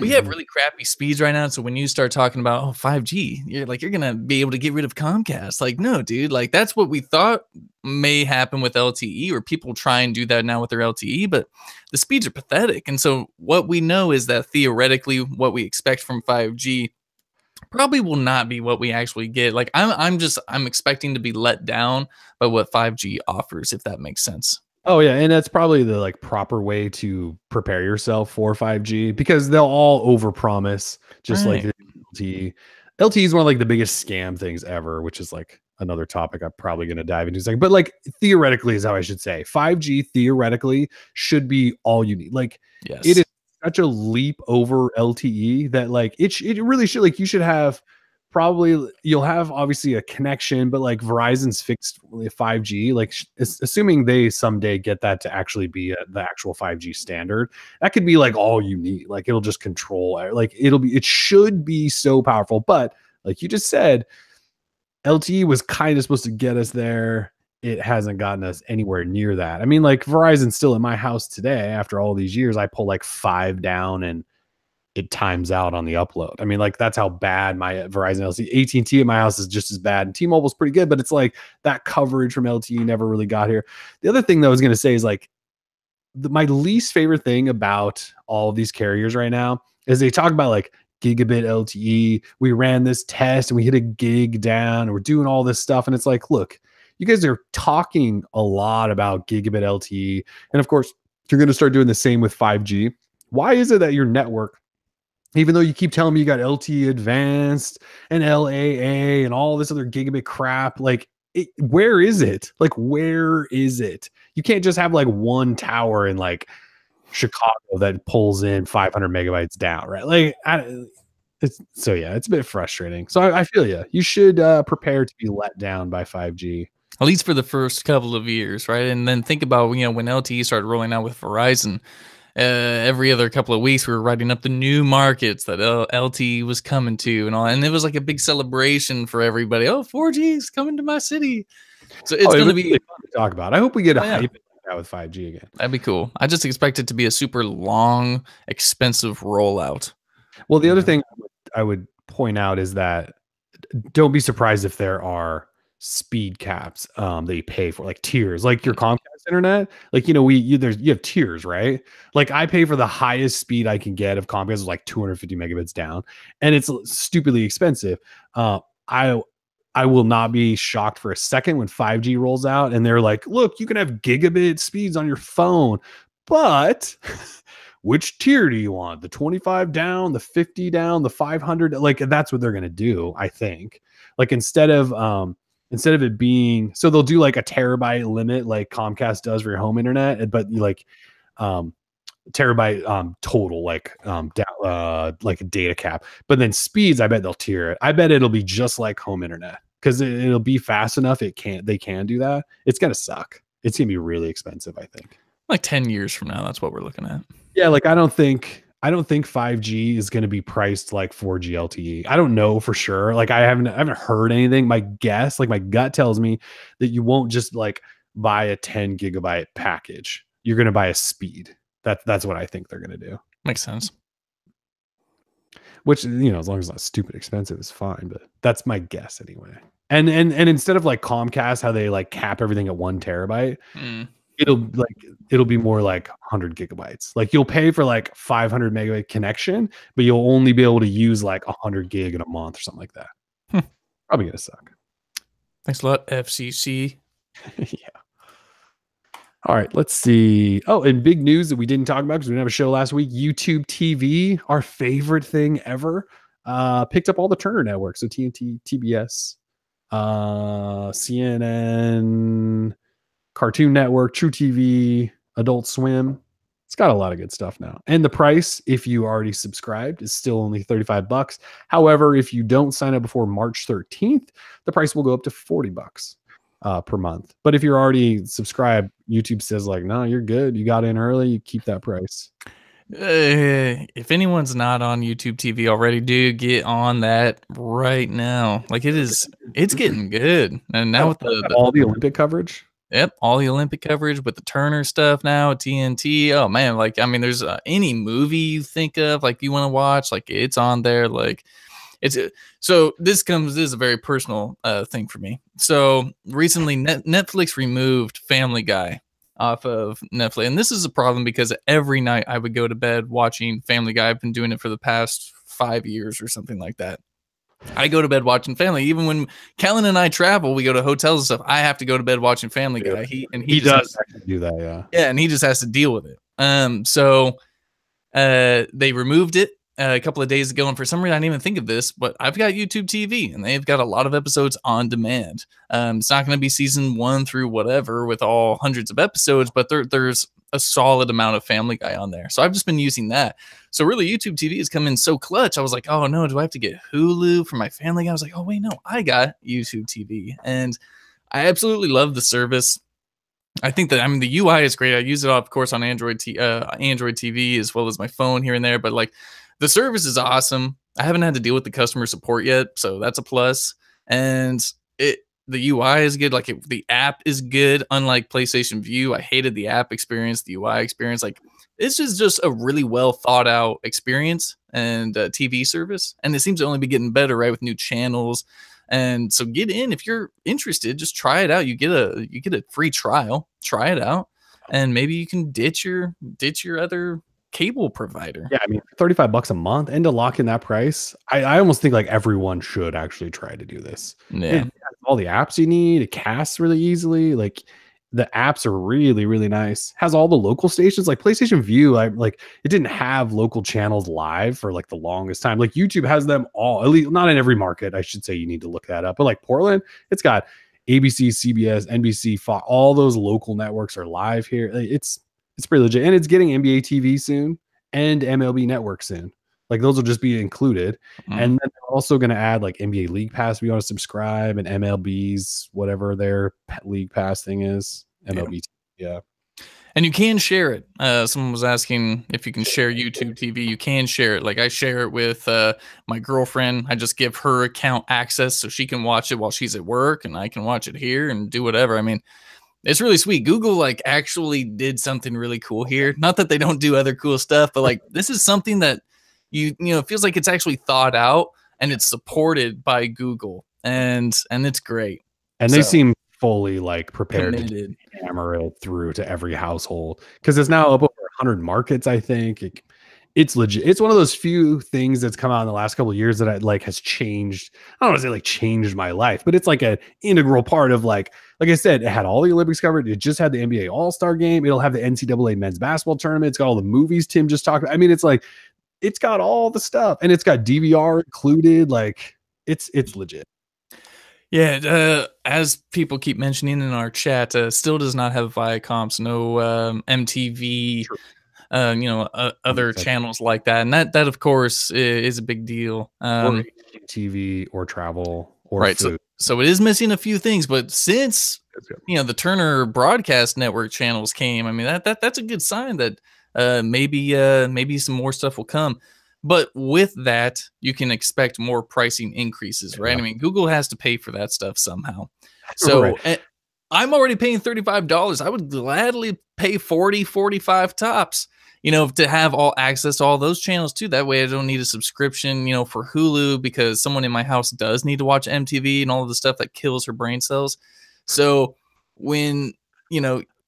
we have really crappy speeds right now. So when you start talking about 5G, you're going to be able to get rid of Comcast. Like, no, dude, like that's what we thought may happen with LTE, or people try and do that now with their LTE, but the speeds are pathetic. And so what we know is that theoretically what we expect from 5G probably will not be what we actually get. Like I'm expecting to be let down by what 5G offers, if that makes sense. Oh yeah, and that's probably the like proper way to prepare yourself for 5G because they'll all overpromise just like Right. the LTE. LTE is one of like the biggest scam things ever, which is like another topic I'm probably going to dive into in a second. But like theoretically is how I should say. 5G theoretically should be all you need. Like it is Yes. such a leap over LTE that like it really should like you should have probably you'll have obviously a connection, but like Verizon's fixed 5G, like assuming they someday get that to actually be the actual 5G standard, that could be like all you need. Like it'll just control, like it should be so powerful. But like you just said, LTE was kind of supposed to get us there. It hasn't gotten us anywhere near that. I mean, like Verizon's still in my house today. After all these years, I pull like 5 down and it times out on the upload. I mean, like that's how bad my Verizon LTE, AT&T at my house is just as bad. And T-Mobile's pretty good, but it's like that coverage from LTE never really got here. The other thing that I was going to say is like my least favorite thing about all of these carriers right now is they talk about like gigabit LTE. We ran this test and we hit a gig down and we're doing all this stuff. And it's like, look, you guys are talking a lot about gigabit LTE. And of course, you're going to start doing the same with 5G. Why is it that your network, even though you keep telling me you got LTE Advanced and LAA and all this other gigabit crap, like where is it? Like where is it? You can't just have like one tower in like Chicago that pulls in 500 megabytes down, right? Like it's a bit frustrating. So I feel you. You should prepare to be let down by 5G. At least for the first couple of years, right? And then think about, when LTE started rolling out with Verizon, every other couple of weeks we were writing up the new markets that LTE was coming to and all, and it was like a big celebration for everybody. Oh, 4G is coming to my city. So it's going to be really fun to talk about. I hope we get a yeah, hype like that with 5G again. that'd be cool. I just expect it to be a super long, expensive rollout. Well, the other thing I would point out is that don't be surprised if there are speed caps that you pay for, like tiers, like your Comcast internet. Like you have tiers, right? Like I pay for the highest speed I can get of Comcast is like 250 megabits down, and it's stupidly expensive. I I will not be shocked for a second when 5G rolls out and they're like, look, you can have gigabit speeds on your phone, but which tier do you want? The 25 down, the 50 down, the 500? Like that's what they're going to do, I think. Like instead of it being, so they'll do like a terabyte limit like Comcast does for your home internet, but like terabyte total, like like a data cap. But then speeds, I bet they'll tier it. I bet it'll be just like home internet because it'll be fast enough. They can do that. It's gonna suck. It's gonna be really expensive, I think. Like 10 years from now, that's what we're looking at. Yeah, like I don't think 5G is going to be priced like 4G LTE. I don't know for sure. Like I haven't heard anything. My guess, like my gut tells me that you won't just like buy a 10 gigabyte package. You're going to buy a speed. That's what I think they're going to do. Makes sense. Which, as long as it's not stupid expensive is fine, but that's my guess anyway. And instead of like Comcast, how they like cap everything at 1 terabyte, it'll be more like 100 gigabytes. Like you'll pay for like 500 megabyte connection, but you'll only be able to use like 100 gig in a month or something like that. Probably gonna suck. Thanks a lot, FCC. Yeah. All right, let's see. Oh, and big news that we didn't talk about because we didn't have a show last week. YouTube TV, our favorite thing ever, picked up all the Turner networks. So TNT, TBS, CNN, Cartoon Network, True TV, Adult Swim. It's got a lot of good stuff now. And the price, if you already subscribed, is still only $35. However, if you don't sign up before March 13th, the price will go up to $40 per month. But if you're already subscribed, YouTube says like, no, you're good. You got in early. You keep that price. If anyone's not on YouTube TV already, do get on that right now. Like it's getting good. And now with all the Olympic coverage. Yep, all the Olympic coverage with the Turner stuff now, TNT. Oh man, like I mean, there's any movie you think of, like you want to watch, like it's on there. Like it's so this is a very personal thing for me. So recently, Netflix removed Family Guy off of Netflix, and this is a problem because every night I would go to bed watching Family Guy. I've been doing it for the past 5 years or something like that. I go to bed watching Family. Even when Kellen and I travel, we go to hotels and stuff. I have to go to bed watching Family Guy. He just does actually do that, yeah. Yeah, and he just has to deal with it. So they removed it a couple of days ago, and for some reason I didn't even think of this, but I've got YouTube TV, and they've got a lot of episodes on demand. It's not going to be season 1 through whatever with all hundreds of episodes, but there's a solid amount of Family Guy on there. So I've just been using that. So really, YouTube TV has come in so clutch. I was like, oh no, do I have to get Hulu for my Family Guy? I was like, oh wait, no, I got YouTube TV, and I absolutely love the service. I think that, I mean, the UI is great. I use it, of course, on Android TV as well as my phone here and there. But like, the service is awesome. I haven't had to deal with the customer support yet, so that's a plus. And the UI is good. Like, the app is good. Unlike PlayStation View, I hated the app experience, the UI experience. Like, it's just a really well thought out experience and TV service. And it seems to only be getting better, right, with new channels. And so get in if you're interested. Just try it out. You get a free trial. Try it out, and maybe you can ditch your other cable provider. Yeah, I mean, $35 a month, and to lock in that price, I almost think like everyone should actually try to do this. Yeah, it has all the apps you need. It casts really easily. Like, the apps are really, really nice. Has all the local stations. Like PlayStation View, it didn't have local channels live for like the longest time. Like YouTube has them all, at least not in every market. I should say, you need to look that up. But like Portland, it's got ABC, CBS, NBC, Fox, all those local networks are live here. It's pretty legit. And it's getting NBA TV soon and MLB Network soon. Like, those will just be included. And then they're also going to add like NBA League Pass if you want to subscribe, and MLB's whatever their League Pass thing is. MLB, yeah. And you can share it. Someone was asking if you can share YouTube TV. You can share it. Like, I share it with my girlfriend. I just give her account access so she can watch it while she's at work, and I can watch it here and do whatever. I mean, it's really sweet. Google like actually did something really cool here. Not that they don't do other cool stuff, but like, this is something that you know, it feels like it's actually thought out, and it's supported by Google, and it's great. And they seem fully like prepared to hammer it through to every household, because it's now up over 100 markets. I think it's legit. It's one of those few things that's come out in the last couple of years that has changed. I don't want to say like changed my life, but it's like an integral part of like I said, it had all the Olympics covered. It just had the NBA All-Star game. It'll have the NCAA men's basketball tournament. It's got all the movies Tim just talked about. I mean, it's like, it's got all the stuff, and it's got DVR included. Like, it's legit. Yeah, as people keep mentioning in our chat, still does not have Viacom, no MTV, other channels like that, and that of course is a big deal. Or TV or travel or right. Food. So it is missing a few things, but since the Turner Broadcast Network channels came, I mean that's a good sign that maybe some more stuff will come. But with that, you can expect more pricing increases, right? I mean, Google has to pay for that stuff somehow. So I'm already paying $35. I would gladly pay 40, 45 tops, to have all access to all those channels too. That way I don't need a subscription, for Hulu, because someone in my house does need to watch MTV and all of the stuff that kills her brain cells. So when,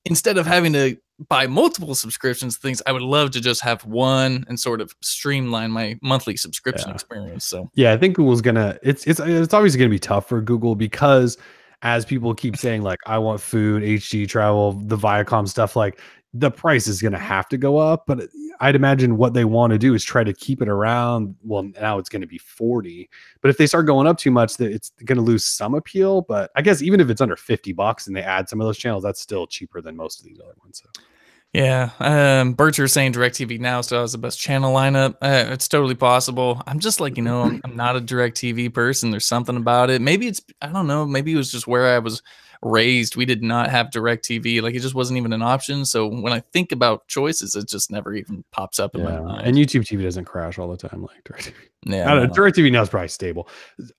instead of having to buy multiple subscriptions, things, I would love to just have one and sort of streamline my monthly subscription experience. So yeah, I think Google's gonna, it's obviously gonna be tough for Google, because as people keep saying, like, I want food, HD travel, the Viacom stuff, like, the price is gonna have to go up. But I'd imagine what they want to do is try to keep it around. Well, now it's going to be 40, but if they start going up too much, it's going to lose some appeal. But I guess even if it's under $50 and they add some of those channels, that's still cheaper than most of these other ones. So yeah, Bercher saying DirecTV Now still has the best channel lineup. It's totally possible. I'm just like, I'm not a DirecTV person. There's something about it. Maybe I don't know. Maybe it was just where I was raised. We did not have DirecTV. Like, it just wasn't even an option. So when I think about choices, it just never even pops up in my mind. And YouTube TV doesn't crash all the time like DirecTV. Yeah, I don't know. DirecTV Now is probably stable.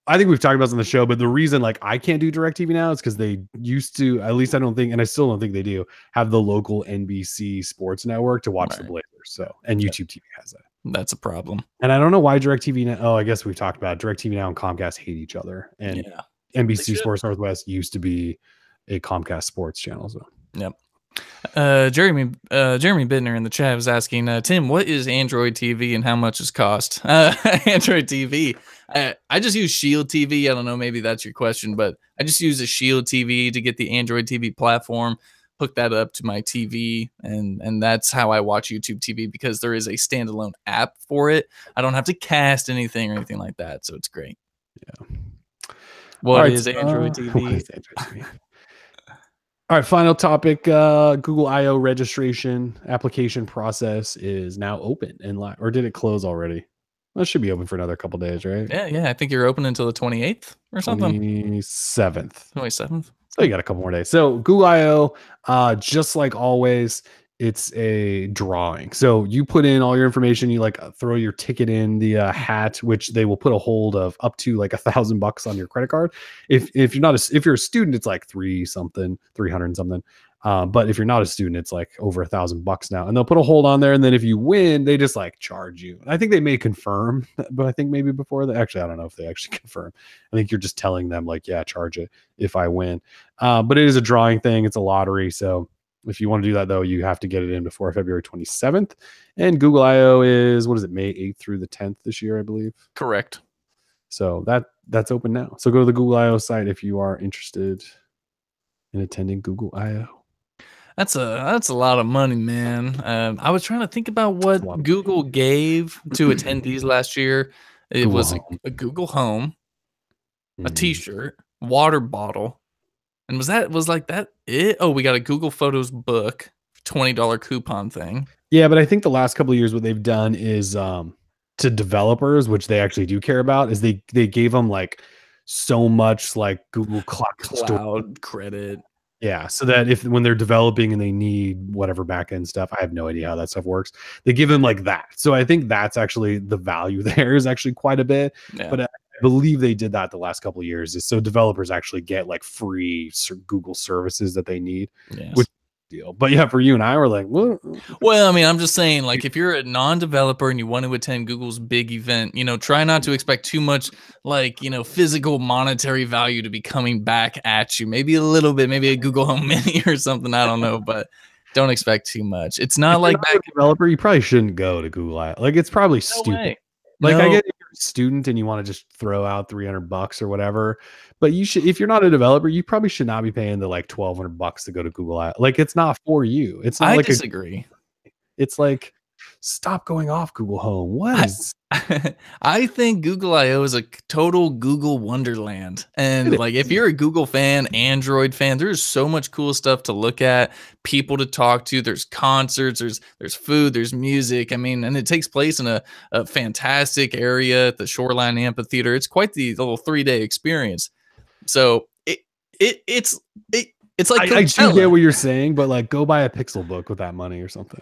I think we've talked about this on the show, but the reason like I can't do DirecTV Now is because they used to, at least I don't think, and I still don't think they do, have the local NBC sports network to watch the Blazers. So, and YouTube TV has that. That's a problem. And I don't know why DirecTV Now. Oh, I guess we've talked about it. DirecTV Now and Comcast hate each other. And NBC Sports Northwest used to be a Comcast sports channel. So yep. Jeremy Bittner in the chat was asking, Tim, what is Android TV and how much is cost? Android TV. I just use Shield TV. I don't know, maybe that's your question, but I just use a Shield TV to get the Android TV platform, hook that up to my TV, and that's how I watch YouTube TV because there is a standalone app for it. I don't have to cast anything or anything like that, so it's great. Yeah. What is Android TV? What is Android TV? All right, final topic. Google I/O registration application process is now open and live, or did it close already? Well, it should be open for another couple days, right? Yeah. I think you're open until the 28th or something. 27th. 27th. So you got a couple more days. So Google I/O, just like always, it's a drawing. So you put in all your information. You like throw your ticket in the hat, which they will put a hold of up to like $1,000 on your credit card. If you're a student, it's like 300 something. But if you're not a student, it's like over $1,000 now, and they'll put a hold on there. And then if you win, they just like charge you. And I think they may confirm, but I think maybe before that, actually, I don't know if they actually confirm. I think you're just telling them like, yeah, charge it if I win. But it is a drawing thing. It's a lottery. So if you want to do that, though, you have to get it in before February 27th. And Google I/O is, what is it, May 8th through the 10th this year, I believe. Correct. So that's open now. So go to the Google I/O site if you are interested in attending Google I/O. That's a lot of money, man. I was trying to think about what Google gave to attendees last year. It Google was Home. a Google Home, a T-shirt, water bottle. And was that it? Oh, we got a Google Photos book, $20 coupon thing. Yeah, but I think the last couple of years, what they've done is to developers, which they actually do care about, is they gave them like so much like Google Cloud credit. Yeah, so that if when they're developing and they need whatever backend stuff, I have no idea how that stuff works. They give them like that. So I think that's actually the value there is actually quite a bit. Yeah. But I believe they did that the last couple of years, is so developers actually get like free Google services that they need. Yes. Which deal. But yeah, for you and I, we're like, well, I mean, I'm just saying, like, if you're a non-developer and you want to attend Google's big event, try not to expect too much, like, physical monetary value to be coming back at you. Maybe a little bit, maybe a Google Home Mini or something. I don't know, but don't expect too much. It's not like back a developer, you probably shouldn't go to Google I/O. Like, it's probably stupid. Like, I get if you're a student and you want to just throw out $300 or whatever, but you should, if you're not a developer, you probably should not be paying the like $1,200 to go to Google I/O. Like, it's not for you. It's not. I disagree. It's like, stop going off Google Home. What is? I think Google I/O is a total Google wonderland. And like, if you're a Google fan, Android fan, there's so much cool stuff to look at, people to talk to. There's concerts, there's food, there's music. I mean, and it takes place in a fantastic area at the Shoreline Amphitheater. It's quite the little 3-day experience. So it's like, I do get what you're saying, but like, go buy a Pixel book with that money or something.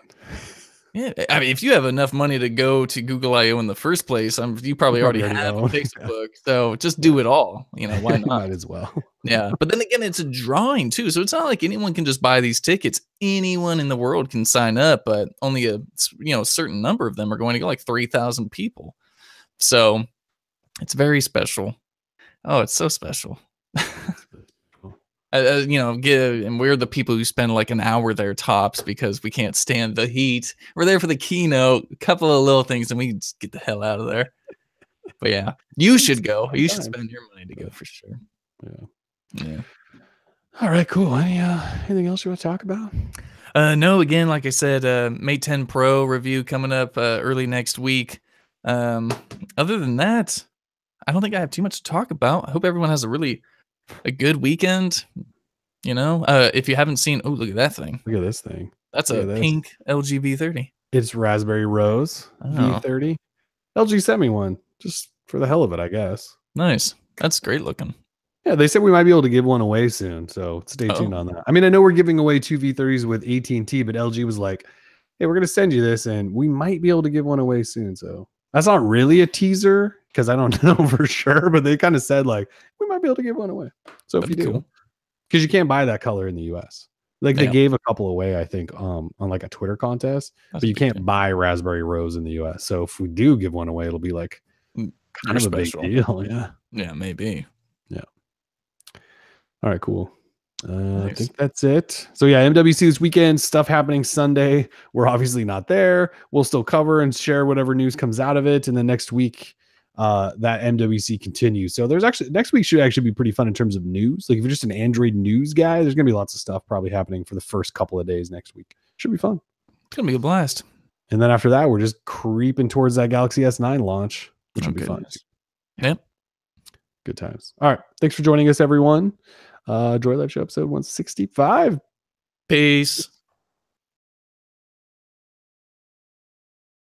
Yeah, I mean, if you have enough money to go to Google I/O in the first place, you probably already have a Pixel book. So just do it all. Why not? Might as well. Yeah, but then again, it's a drawing too, so it's not like anyone can just buy these tickets. Anyone in the world can sign up, but only a certain number of them are going to go, like 3,000 people. So it's very special. Oh, it's so special. And we're the people who spend like an hour there tops because we can't stand the heat. We're there for the keynote, a couple of little things, and we just get the hell out of there. But yeah, you should go. You should spend your money to go for sure. Yeah. All right, cool. Anything else you want to talk about? No, again, like I said, Mate 10 Pro review coming up early next week. Other than that, I don't think I have too much to talk about. I hope everyone has a good weekend. If you haven't seen, look at that thing. Look at this thing. That's a pink LG V30. It's Raspberry Rose V30. LG sent me one just for the hell of it, I guess. Nice. That's great looking. Yeah, they said we might be able to give one away soon, so stay tuned on that. I mean, I know we're giving away 2 V30s with AT&T, but LG was like, hey, we're going to send you this, and we might be able to give one away soon. So that's not really a teaser because I don't know for sure, but they kind of said like, we might be able to give one away. So if you do, because you can't buy that color in the US. Like they gave a couple away, I think, on like a Twitter contest, but you can't buy Raspberry Rose in the US. So if we do give one away, it'll be like kind of a big deal. Yeah. Yeah, maybe. Yeah. All right, cool. I think that's it. So yeah, MWC this weekend, stuff happening Sunday. We're obviously not there. We'll still cover and share whatever news comes out of it. And then next week, that MWC continues. So there's actually next week should actually be pretty fun in terms of news. Like if you're just an Android news guy, there's gonna be lots of stuff probably happening for the first couple of days next week. Should be fun. It's gonna be a blast. And then after that, we're just creeping towards that Galaxy S9 launch, which will be fun. Yep. Good times. All right. Thanks for joining us, everyone. Droid Life Show episode 165. Peace.